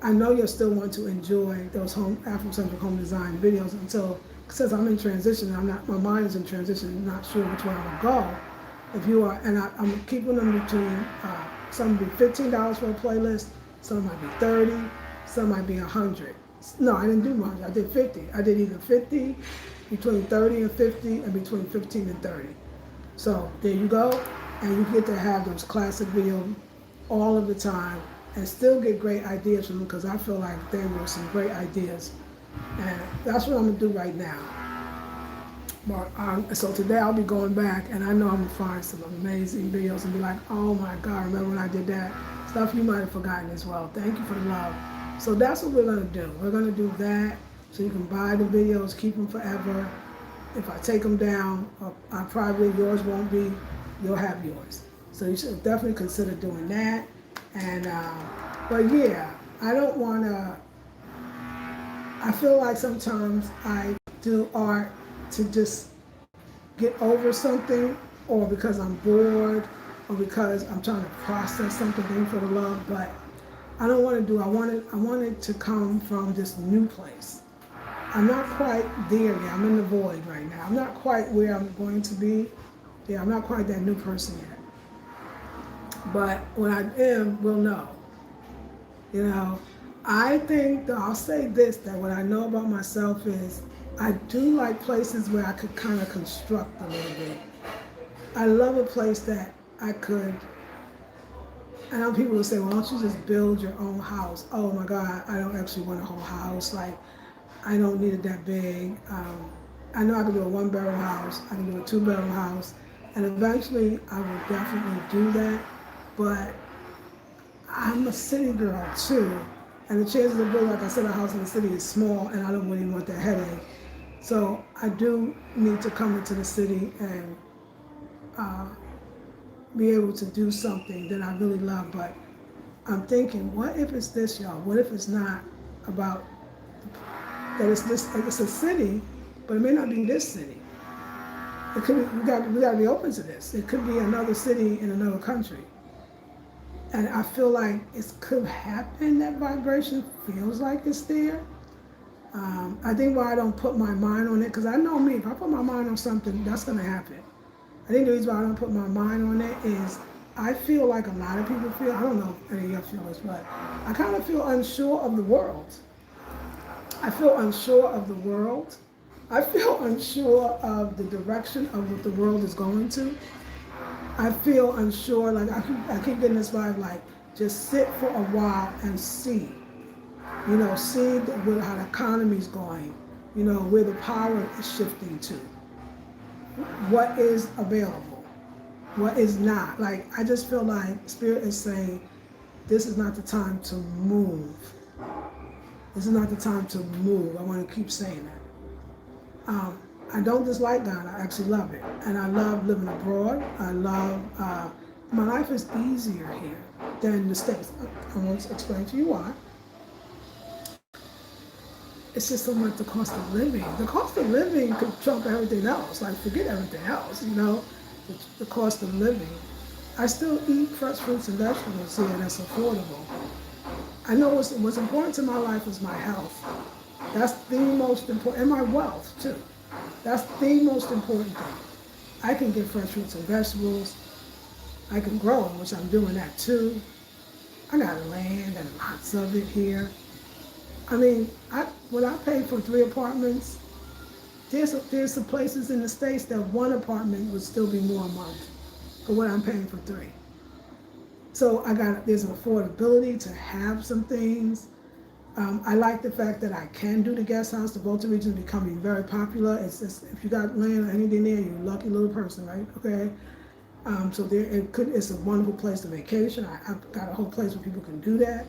I know you'll still want to enjoy those Afrocentric home design videos since I'm in transition, my mind is in transition, I'm not sure which way I'm gonna go. If you are, and I'm keeping them between, some will be $15 for a playlist, some might be 30, some might be 100. No, I didn't do 100, I did 50. I did either 50, between 30 and 50, and between 15 and 30. So there you go, and you get to have those classic videos all of the time and still get great ideas from them, because I feel like they were some great ideas. And that's what I'm gonna do right now. But, so today I'll be going back, and I know I'm gonna find some amazing videos and be like, oh my God, remember when I did that? Stuff you might have forgotten as well. Thank you for the love. So that's what we're gonna do. We're gonna do that. So you can buy the videos, keep them forever. If I take them down, yours won't be, you'll have yours. So you should definitely consider doing that. And, but yeah, I don't wanna, I feel like sometimes I do art to just get over something, or because I'm bored, or because I'm trying to process something for the love, but I don't want to do, I want it to come from this new place. I'm not quite there yet. I'm in the void right now. I'm not quite where I'm going to be. Yeah, I'm not quite that new person yet. But when I am, we'll know. You know, I think that I'll say this, that what I know about myself is I do like places where I could kind of construct a little bit. I love a place that I could, I know people will say, well, don't you just build your own house? Oh my God, I don't actually want a whole house. Like, I don't need it that big. I know I can do a 1-bedroom house, I can do a 2-bedroom house, and eventually I will definitely do that. But I'm a city girl too, and the chances of building, like I said, a house in the city is small, and I don't really want that headache. So I do need to come into the city and be able to do something that I really love. But I'm thinking, what if it's this, y'all? What if it's not about that? It's a city, but it may not be this city. It could be, we got to be open to this. It could be another city in another country. And I feel like it could happen, that vibration feels like it's there. I think why I don't put my mind on it, because I know me, if I put my mind on something, that's going to happen. I think the reason why I don't put my mind on it is I feel like a lot of people feel, I don't know if any of y'all feel this, but I kind of feel unsure of the world. I feel unsure of the world. I feel unsure of the direction of what the world is going to. I feel unsure, like I keep getting this vibe, like just sit for a while and see. You know, see how the economy's going, you know, where the power is shifting to. What is available, what is not. Like, I just feel like Spirit is saying, this is not the time to move. This is not the time to move. I want to keep saying that. I don't dislike Ghana. I actually love it. And I love living abroad. I love, my life is easier here than the States. I want to explain to you why. It's just so much the cost of living. The cost of living could trump everything else. Like, forget everything else, you know, the cost of living. I still eat fresh fruits and vegetables here that's affordable. I know what's important to my life is my health. That's the most important, and my wealth too. That's the most important thing. I can get fresh fruits and vegetables. I can grow them, which I'm doing that too. I got land and lots of it here. I mean, when I pay for 3 apartments, there's some places in the States that 1 apartment would still be more a month for what I'm paying for 3. So there's an affordability to have some things. I like the fact that I can do the guest house. The Volta region is becoming very popular. It's just, if you got land or anything there, you're a lucky little person, right? Okay. So it's a wonderful place to vacation. I've got a whole place where people can do that.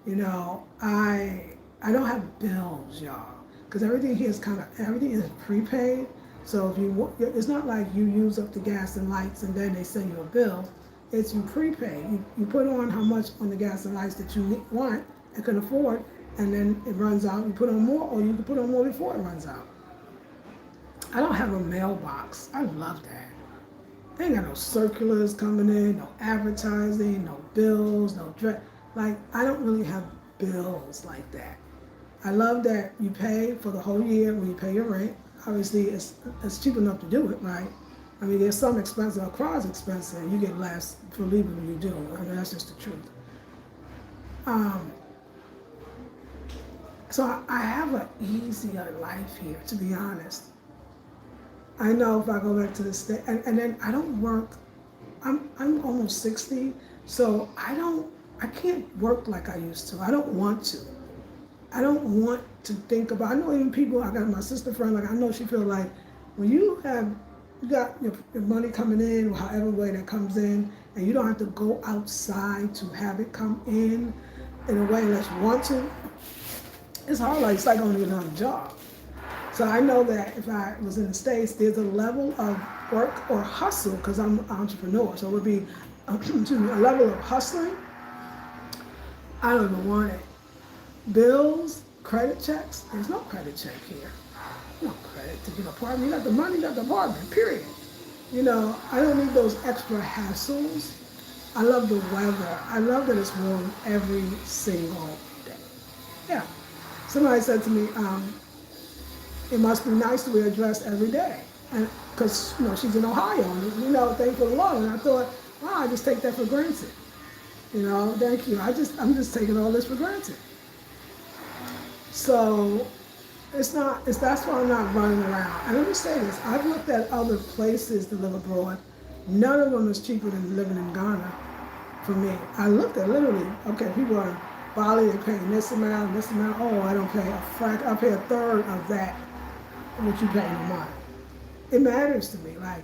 You know, I don't have bills, y'all, because everything here is everything is prepaid. So if it's not like you use up the gas and lights and then they send you a bill. It's you prepay. You put on how much on the gas and lights that you want and can afford, and then it runs out. You put on more, or you can put on more before it runs out. I don't have a mailbox. I love that. They ain't got no circulars coming in, no advertising, no bills, no like, I don't really have bills like that. I love that you pay for the whole year when you pay your rent. Obviously, it's cheap enough to do it, right? I mean, there's some expenses, a car is expensive, and you get less for leaving when you do. I mean, that's just the truth. So I have an easier life here, to be honest. I know if I go back to the state, and then I don't work. I'm almost 60, so I can't work like I used to. I don't want to. I don't want to think about. I know even people. I got my sister friend. Like, I know she feels like when you got your money coming in, or however way that comes in, and you don't have to go outside to have it come in a way unless you want to. It's hard. Like, it's like going to get another job. So I know that if I was in the States, there's a level of work or hustle, because I'm an entrepreneur. So it would be a level of hustling. I don't even want it. Bills, credit checks. There's no credit check here. No credit to get an apartment. You got the money, you got the apartment, period. You know, I don't need those extra hassles. I love the weather. I love that it's warm every single day. Yeah. Somebody said to me, it must be nice to wear a dress every day. And because, you know, she's in Ohio, and, you know, thank the Lord. And I thought, wow, I just take that for granted. You know, thank you. I'm just taking all this for granted. So that's why I'm not running around. And let me say this, I've looked at other places to live abroad. None of them is cheaper than living in Ghana for me. I looked at literally, okay, people are in Bali, they're paying this amount, and this amount. Oh, I don't pay I pay a third of that, what you pay in a month. It matters to me. Like,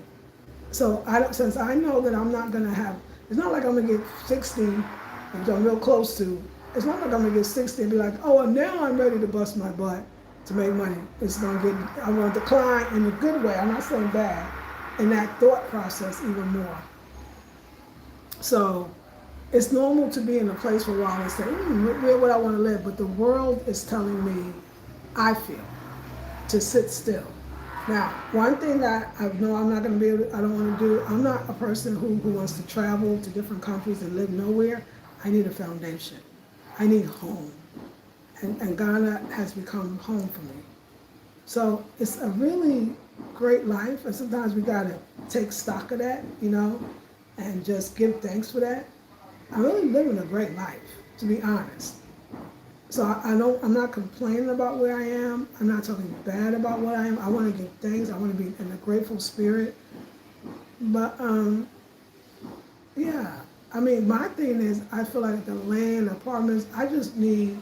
so since I know that I'm not gonna have, it's not like I'm gonna get 60, which I'm real close to. It's not like I'm gonna get 60 and be like, oh, and now I'm ready to bust my butt to make money. I'm gonna decline in a good way. I'm not saying bad, in that thought process even more. So it's normal to be in a place for a while and say, where would I want to live? But the world is telling me, I feel to sit still. Now, one thing that I know I'm not going to be able to, I don't want to do, I'm not a person who wants to travel to different countries and live nowhere. I need a foundation. I need home. And Ghana has become home for me. So it's a really great life, and sometimes we got to take stock of that, and just give thanks for that. I'm really living a great life, to be honest. So I'm not complaining about where I am. I'm not talking bad about what I am. I want to give thanks. I want to be in a grateful spirit. But yeah, I mean, my thing is, I feel like the land, apartments, I just need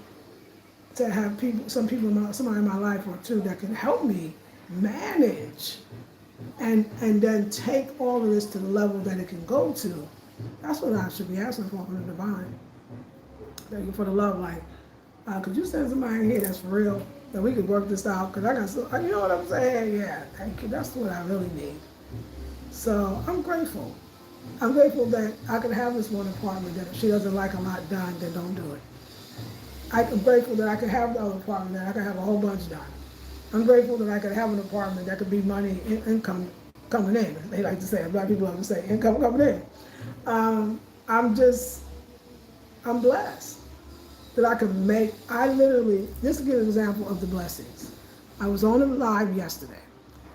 to have somebody in my life or two that can help me manage and then take all of this to the level that it can go to. That's what I should be asking for from the divine. Thank you for the love, like, could you send somebody in here that's for real, that we could work this out? Because I got so, you know what I'm saying? Yeah, thank you. That's what I really need. So I'm grateful. I'm grateful that I can have this one apartment that if she doesn't like a lot done, then don't do it. I'm grateful that I can have the other apartment that I can have a whole bunch done. I'm grateful that I could have an apartment that could be money, income coming in. They like to say, black people love to say, income coming in. I'm blessed that I can make, this is an example of the blessings. I was on a live yesterday,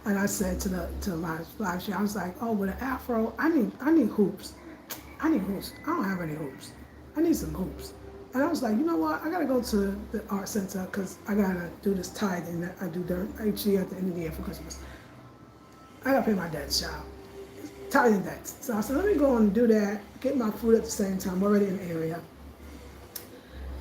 and I said to the live show, I was like, oh, with an afro, I need hoops. I need hoops. I don't have any hoops. I need some hoops. And I was like, you know what? I gotta go to the art center because I gotta do this tithing that I do each year at the end of the year for Christmas. I gotta pay my dad's child. Tithing debts. So I said, let me go and do that, get my food at the same time, already in the area.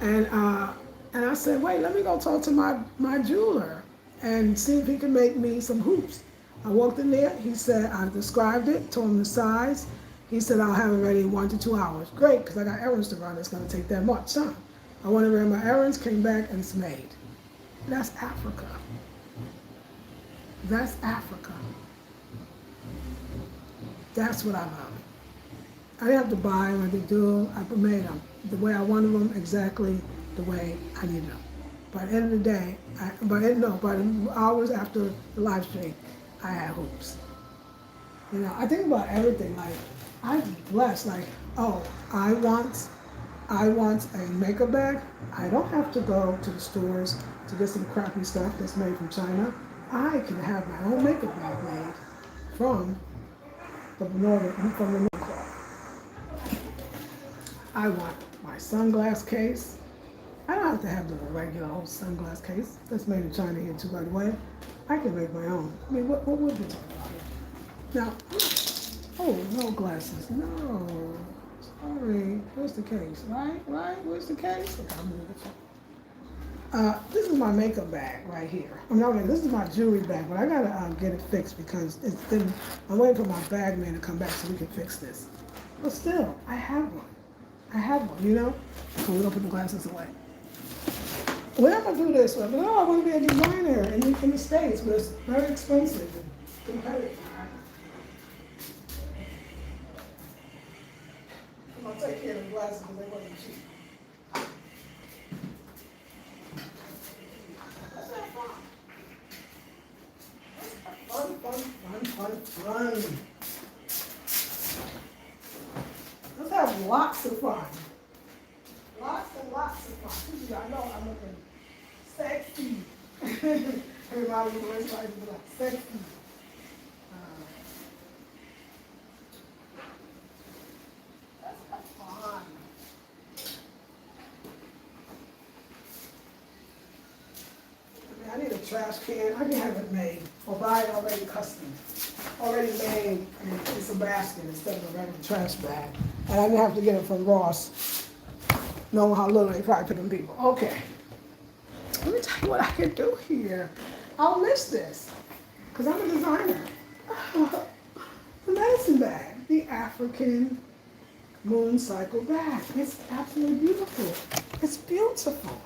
And I said, wait, let me go talk to my jeweler and see if he can make me some hoops. I walked in there, he said, I described it, told him the size. He said, I'll have it ready in 1 to 2 hours. Great, because I got errands to run. It's going to take that much time. I went and ran my errands, came back, and it's made. That's Africa. That's Africa. That's what I love. I didn't have to buy them, I didn't do them. I made them the way I wanted them, exactly the way I needed them. By the end of the day, by the hours after the live stream, I had hoops. I think about everything, like, I'm blessed, like, oh, I want a makeup bag. I don't have to go to the stores to get some crappy stuff that's made from China. I can have my own makeup bag made from the northern cloth. I want my sunglass case. I don't have to have the regular old sunglass case that's made in China here too, by the way. I can make my own. I mean, what would we talk about here? Now, oh, no glasses. No. Sorry. Where's the case? Right? Where's the case? Okay, I'm moving it. This is my makeup bag right here. This is my jewelry bag, but I gotta get it fixed because I'm waiting for my bag man to come back so we can fix this. But still, I have one. So we're gonna put the glasses away. When am I gonna do this? But no, I want to be a designer in the States, but it's very expensive and competitive. I'm gonna take care of the glasses because they wasn't cheap. Let's have fun. Let's have lots of fun. Lots and lots of fun. I know I'm looking sexy. Everybody was always trying to be like sexy. Let's have fun. I need a trash can. I can have it made or buy it already custom. Already made, and it's a basket instead of a regular trash bag. And I didn't have to get it from Ross, knowing how little they probably put them people. Okay. Let me tell you what I can do here. I'll miss this, because I'm a designer. The medicine bag, the African moon cycle bag. It's absolutely beautiful. It's beautiful.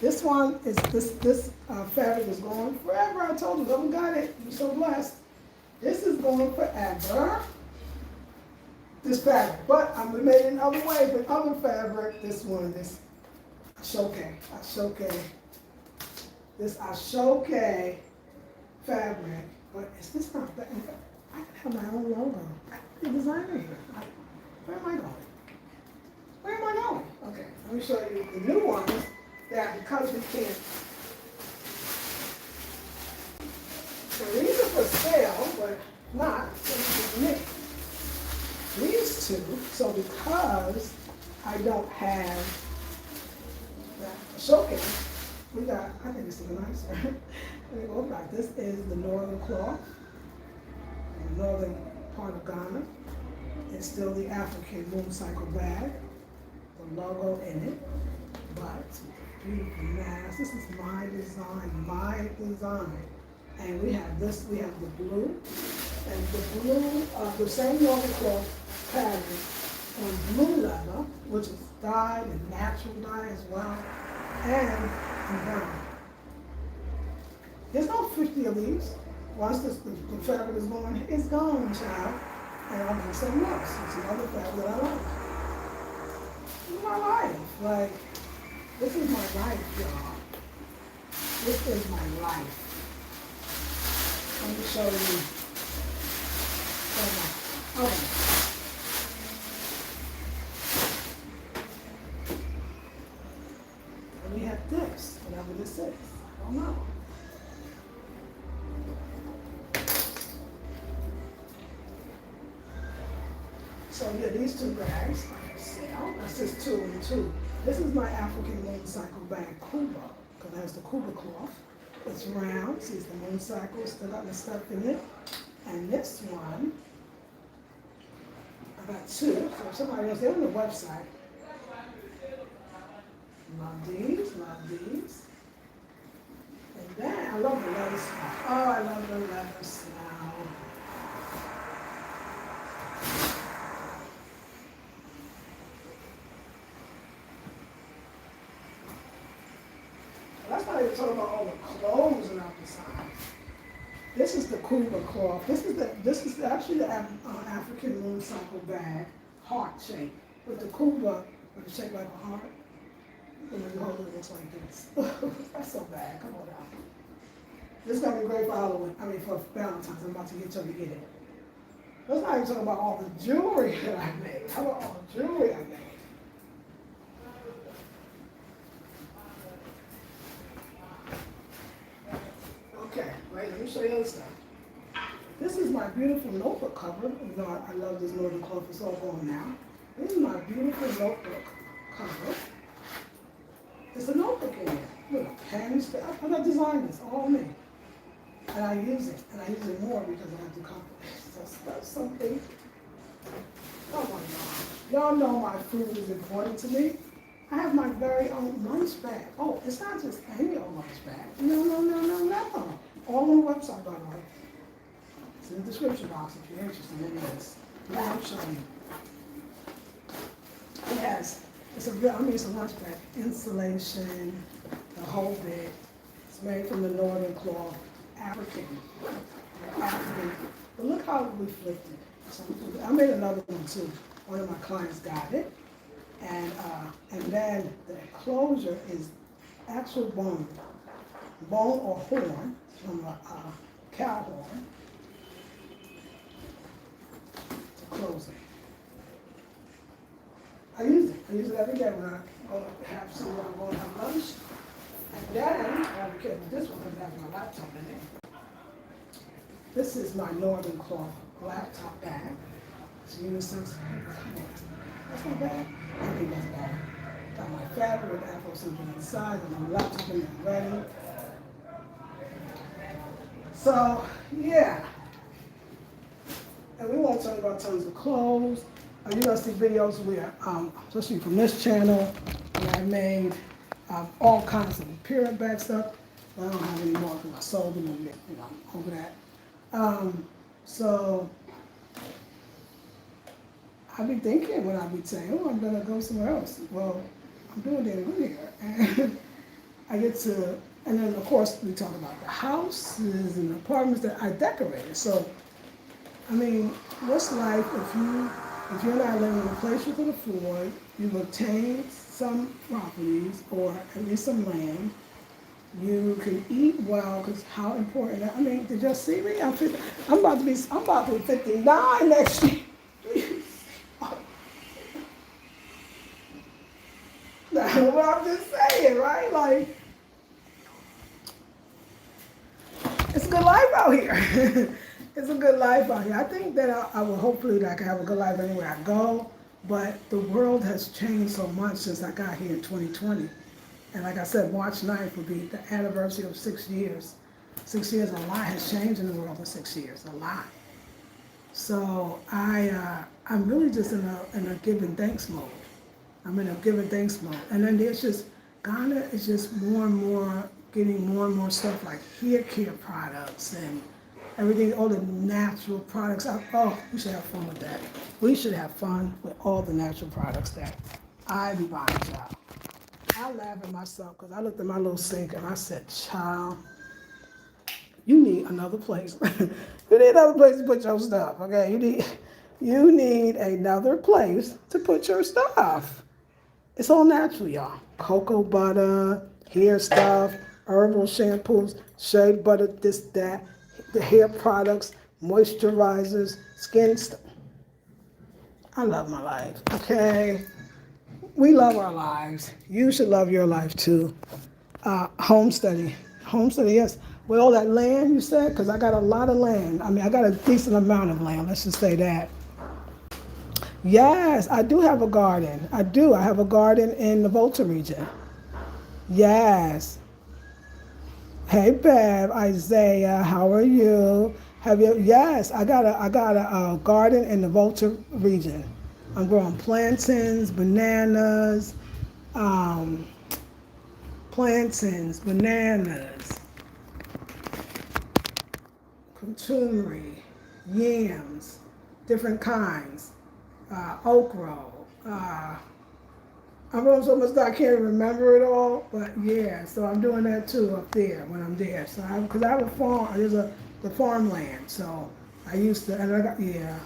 This one is, this fabric is going forever. I told you, whoever got it, you're so blessed. This is going forever. This fabric, but I'm made it another way with other fabric. This one, this Ashoke. This Ashoke fabric, but it's just not that. I can have my own logo. I can be a designer here. Where am I going? Where am I going? Okay, let me show you the new ones that because we can't. So these are for sale, but not for me. These two, so because I don't have that showcase, we got, I think it's even nicer. Let me go back. This is the northern cloth, the northern part of Ghana. It's still the African moon cycle bag, the logo in it, but beautiful mask. This is my design. And we have this, we have the blue, and the blue, the same northern cloth pattern on blue leather, which is dyed and natural dye as well, and brown. There's no 50 of these. Once the fabric is gone, it's gone, child. And I'll get something else. It's another fabric that I like. This is my life. Like, this is my life, y'all. This is my life. Let me show you. Okay. And we have this, whatever this is. I don't know. So yeah, these two bags are for sale. That's just 2 and 2. This is my African moon cycle bag, Kuba, because it has the Kuba cloth. It's round, see it's the moon cycle, still got the stuff in it. And this one, I got 2. So if somebody else, they're on the website. Love these. And then I love the leather smell. Oh, I love the leather smell. That's not even talking about all the clothes and out the side. This is the Kuba cloth. This is actually the African moon cycle bag, heart shape. With the Kuba, with the shape like a heart. And when you hold it, it looks like this. That's so bad. Come on now. This is gonna be great for Halloween. I mean for Valentine's. I'm about to get you to get it. Let's not even talk about all the jewelry that I made. How about all the jewelry I made? Okay, wait, let me show you other stuff. This is my beautiful notebook cover. You know, I love this northern cloth, it's all gone now. This is my beautiful notebook cover. There's a notebook in there. Look, pens, I designed this, all me. And I use it more because I have to copy. So that's something. Oh my God. Y'all know my food is important to me. I have my very own lunch bag. Oh, it's not just any old lunch bag. No. All on the website, by the way. It's in the description box if you're interested in this. Now I'm showing you. It has, it's a lunch bag. Insulation, the whole bit. It's made from the northern cloth, African. But look how we flipped it. So I made another one too. One of my clients got it. And then the closure is actual bone or horn from a cow horn to close it. I use it every day when I go to have someone I'm going to have lunch. And then, I have to carry this one because I have my laptop in it. This is my northern cloth laptop bag. It's unisex. That's not bad. I think that's bad. Got my fabric with afrocentrichomedesign inside, and my laptop in there ready. So, yeah. And we won't talk about tons of clothes. You're going to see videos where, especially from this channel, where I made all kinds of pyramid bag stuff. But I don't have any more because I sold them and, over that. So, I be thinking when I be saying, oh, I'm going to go somewhere else. Well, I'm doing it in here. And I get to, and then of course we talk about the houses and the apartments that I decorated. So, I mean, what's life if you're not living in a place you can afford, you've obtained some properties or at least some land, You can eat well, because how important that, I mean, did you see me? I'm about to be 59 next year. That's what I'm just saying, right? Like, it's a good life out here. It's a good life out here. I think that I will hopefully like have a good life anywhere I go, but the world has changed so much since I got here in 2020. And like I said, March 9th will be the anniversary of 6 years. 6 years, a lot has changed in the world in 6 years, a lot. So I'm really just in a giving thanks mode. I'm in a giving thanks mode. And then there's just, Ghana is just more and more, getting more and more stuff like hair care products and everything, all the natural products. Oh, we should have fun with that. We should have fun with all the natural products that I be buying, child. I laugh at myself because I looked at my little sink and I said, child, you need another place. You need another place to put your stuff, okay? You need another place to put your stuff. It's all natural, y'all. Cocoa butter, hair stuff, herbal shampoos, shea butter, this, that, the hair products, moisturizers, skin stuff. I love my life, okay? We love our lives. You should love your life too. Homesteading, yes. With all that land you said, because I got a lot of land. I mean, I got a decent amount of land, let's just say that. Yes, I do have a garden. I do. I have a garden in the Volta region. Yes. Hey, Bev, Isaiah, how are you? Have you? Yes, I got a garden in the Volta region. I'm growing plantains, bananas, turmeric, yams, different kinds, okra. I'm growing so much that I can't remember it all, but yeah, so I'm doing that too up there when I'm there. So because I have a farm, the farmland, so I used to, and I got, yeah.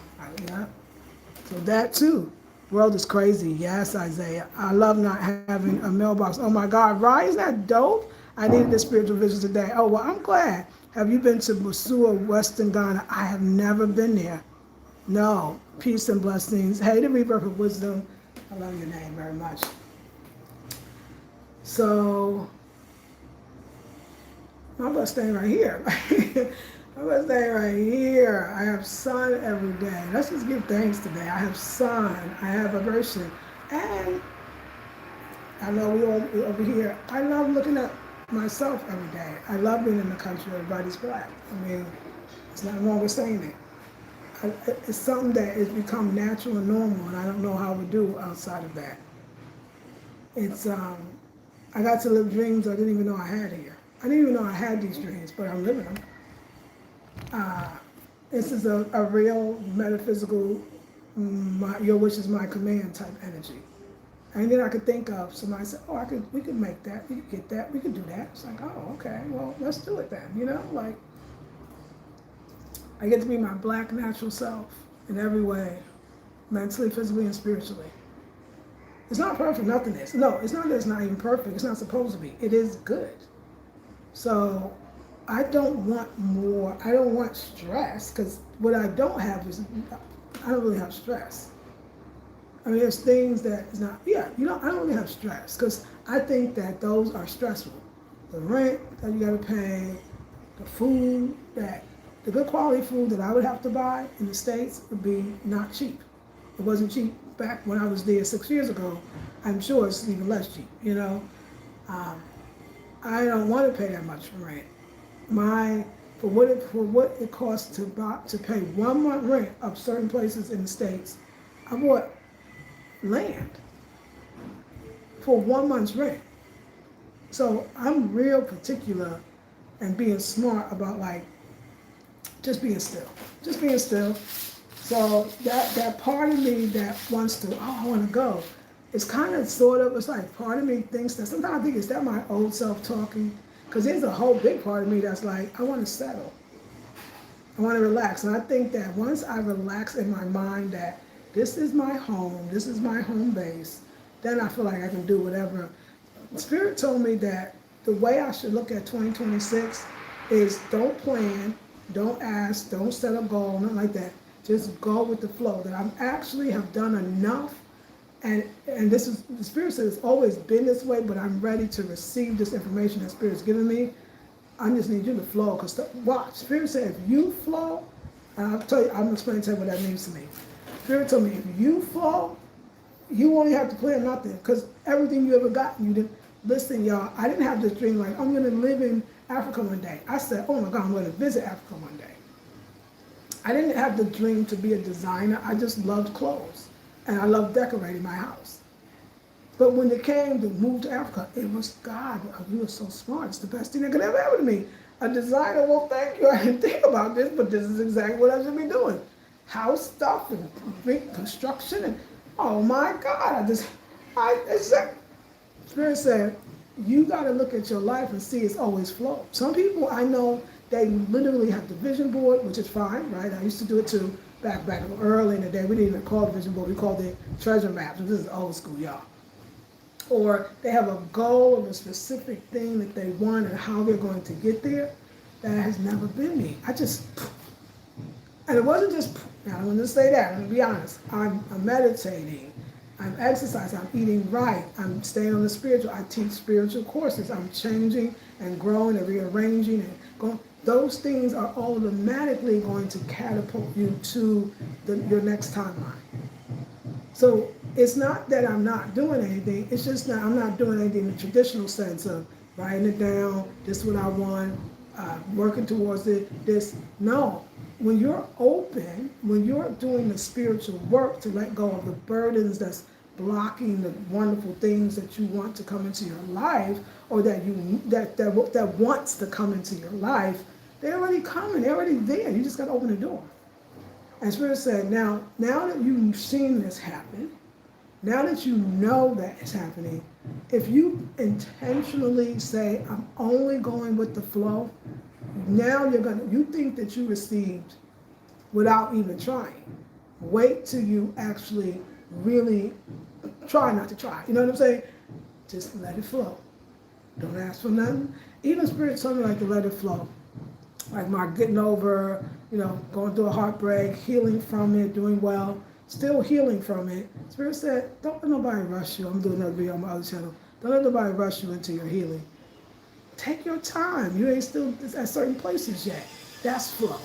So that too. World is crazy. Yes, Isaiah. I love not having a mailbox. Oh my God, right? Isn't that dope? I needed the spiritual vision today. Oh, well, I'm glad. Have you been to Busua, Western Ghana? I have never been there. No. Peace and blessings. Hey, the rebirth of wisdom. I love your name very much. So, I'm going to stay right here. I'm going to stay right here. I have sun every day. Let's just give thanks today. I have sun. I have aversion. And I know we all over here. I love looking at myself every day. I love being in the country where everybody's black. I mean, it's not wrong with saying it. It's something that has become natural and normal, and I don't know how we do outside of that. It's, I got to live dreams I didn't even know I had here. I didn't even know I had these dreams, but I'm living them. This is a real metaphysical, your wish is my command type energy. And then I could think of somebody said, oh, we could make that, we could get that, we could do that. It's like, oh, okay, well, let's do it then, like, I get to be my black natural self in every way, mentally, physically, and spiritually. It's not perfect, nothing is. No, it's not that it's not even perfect, it's not supposed to be. It is good. So I don't want more, I don't want stress, because what I don't have is, I don't really have stress. I mean, there's things that is not, I don't really have stress, because I think that those are stressful. The rent that you gotta pay, the food the good quality food that I would have to buy in the States would be not cheap. It wasn't cheap back when I was there 6 years ago. I'm sure it's even less cheap, I don't want to pay that much for rent. For what it costs to pay 1 month rent of certain places in the States, I bought land for 1 month's rent. So I'm real particular and being smart about just being still. So that part of me that wants to, I want to go. It's kind of sort of, it's like part of me thinks that, sometimes I think, is that my old self talking? Because there's a whole big part of me that's like, I want to settle. I want to relax. And I think that once I relax in my mind that this is my home base, then I feel like I can do whatever. Spirit told me that the way I should look at 2026 is don't plan, don't ask, don't set a goal, nothing like that. Just go with the flow. That I'm actually have done enough, and this is the Spirit says it's always been this way, but I'm ready to receive this information that Spirit's given me. I just need you to flow, because watch. Spirit said if you flow, and I'll tell you, I'm explaining to you what that means to me. Spirit told me if you flow, you won't even have to plan nothing, because everything you ever got, you didn't. Listen, y'all, I didn't have this dream like I'm gonna live in Africa one day. I said, oh my God, I'm gonna visit Africa one day. I didn't have the dream to be a designer. I just loved clothes, and I loved decorating my house. But when it came to move to Africa, it was God. Oh, you were so smart. It's the best thing that could ever happen to me. A designer, well, thank you. I didn't think about this, but this is exactly what I should be doing. House stuff and big construction, and oh my God, Spirit said, you got to look at your life and see it's always flow. Some people I know, they literally have the vision board, which is fine, right? I used to do it too back early in the day. We didn't even call it vision board. We called it treasure maps. This is old school, y'all. Or they have a goal of a specific thing that they want and how they're going to get there. That has never been me. And it wasn't just, I don't want to say that, I'm going to be honest. I'm meditating. I'm exercising, I'm eating right, I'm staying on the spiritual, I teach spiritual courses, I'm changing and growing and rearranging and going. Those things are automatically going to catapult you to your next timeline. So it's not that I'm not doing anything, it's just that I'm not doing anything in the traditional sense of writing it down, this is what I want, working towards it, this. No. When you're open, when you're doing the spiritual work to let go of the burdens that's blocking the wonderful things that you want to come into your life, or that wants to come into your life, they're already coming, they're already there. You just got to open the door. And Spirit said, now that you've seen this happen, now that you know that it's happening, if you intentionally say, I'm only going with the flow, now you think that you received without even trying. Wait till you actually really try not to try. You know what I'm saying? Just let it flow. Don't ask for nothing. Even Spirit told me like to let it flow. Like my getting over, going through a heartbreak, healing from it, doing well, still healing from it. Spirit said, don't let nobody rush you. I'm doing another video on my other channel. Don't let nobody rush you into your healing. Take your time. You ain't still at certain places yet. That's flow.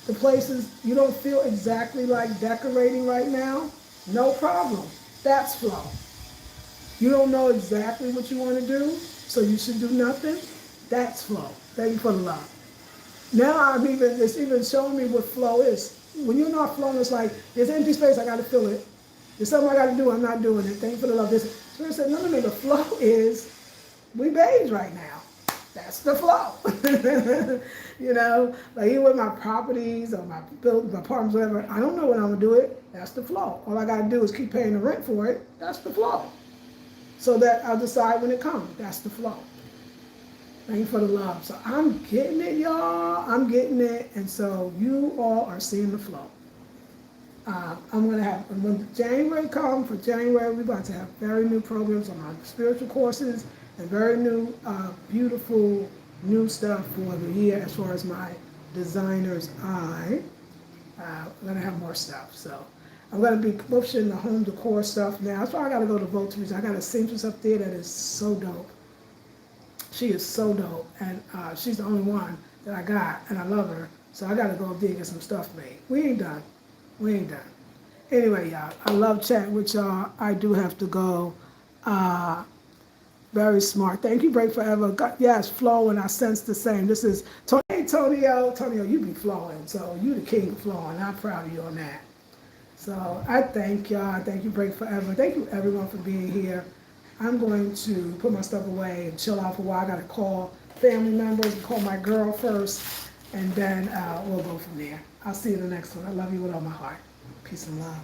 The places you don't feel exactly like decorating right now, no problem. That's flow. You don't know exactly what you want to do, so you should do nothing. That's flow. Thank you for the love. Now it's even showing me what flow is. When you're not flowing, it's like there's empty space. I got to fill it. There's something I got to do. I'm not doing it. Thank you for the love. Spirit said, no. The flow is we beige right now. That's the flow. Like even with my properties or my apartments, whatever, I don't know when I'm gonna do it. That's the flow. All I gotta do is keep paying the rent for it. That's the flow. So that I'll decide when it comes. That's the flow. Thank you for the love. So I'm getting it, y'all. I'm getting it. And so you all are seeing the flow. I'm going to have, when January comes, for January, we're about to have very new programs on my spiritual courses and very new, beautiful, new stuff for the year as far as my designer's eye. I'm going to have more stuff. So I'm going to be pushing the home decor stuff now. That's why I got to go to Voltage. I got a seamstress up there that is so dope. She is so dope, and she's the only one that I got, and I love her. So I got to go up there and get some stuff made. We ain't done. Anyway, y'all, I love chatting with y'all. I do have to go. Very smart. Thank you, Break Forever. Yes, flowing. I sense the same. This is Tony. Hey, Tonio, you be flowing. So you the king of flowing. I'm proud of you on that. So I thank y'all. Thank you, Break Forever. Thank you, everyone, for being here. I'm going to put my stuff away and chill out for a while. I got to call family members and call my girl first, and then we'll go from there. I'll see you in the next one. I love you with all my heart. Peace and love.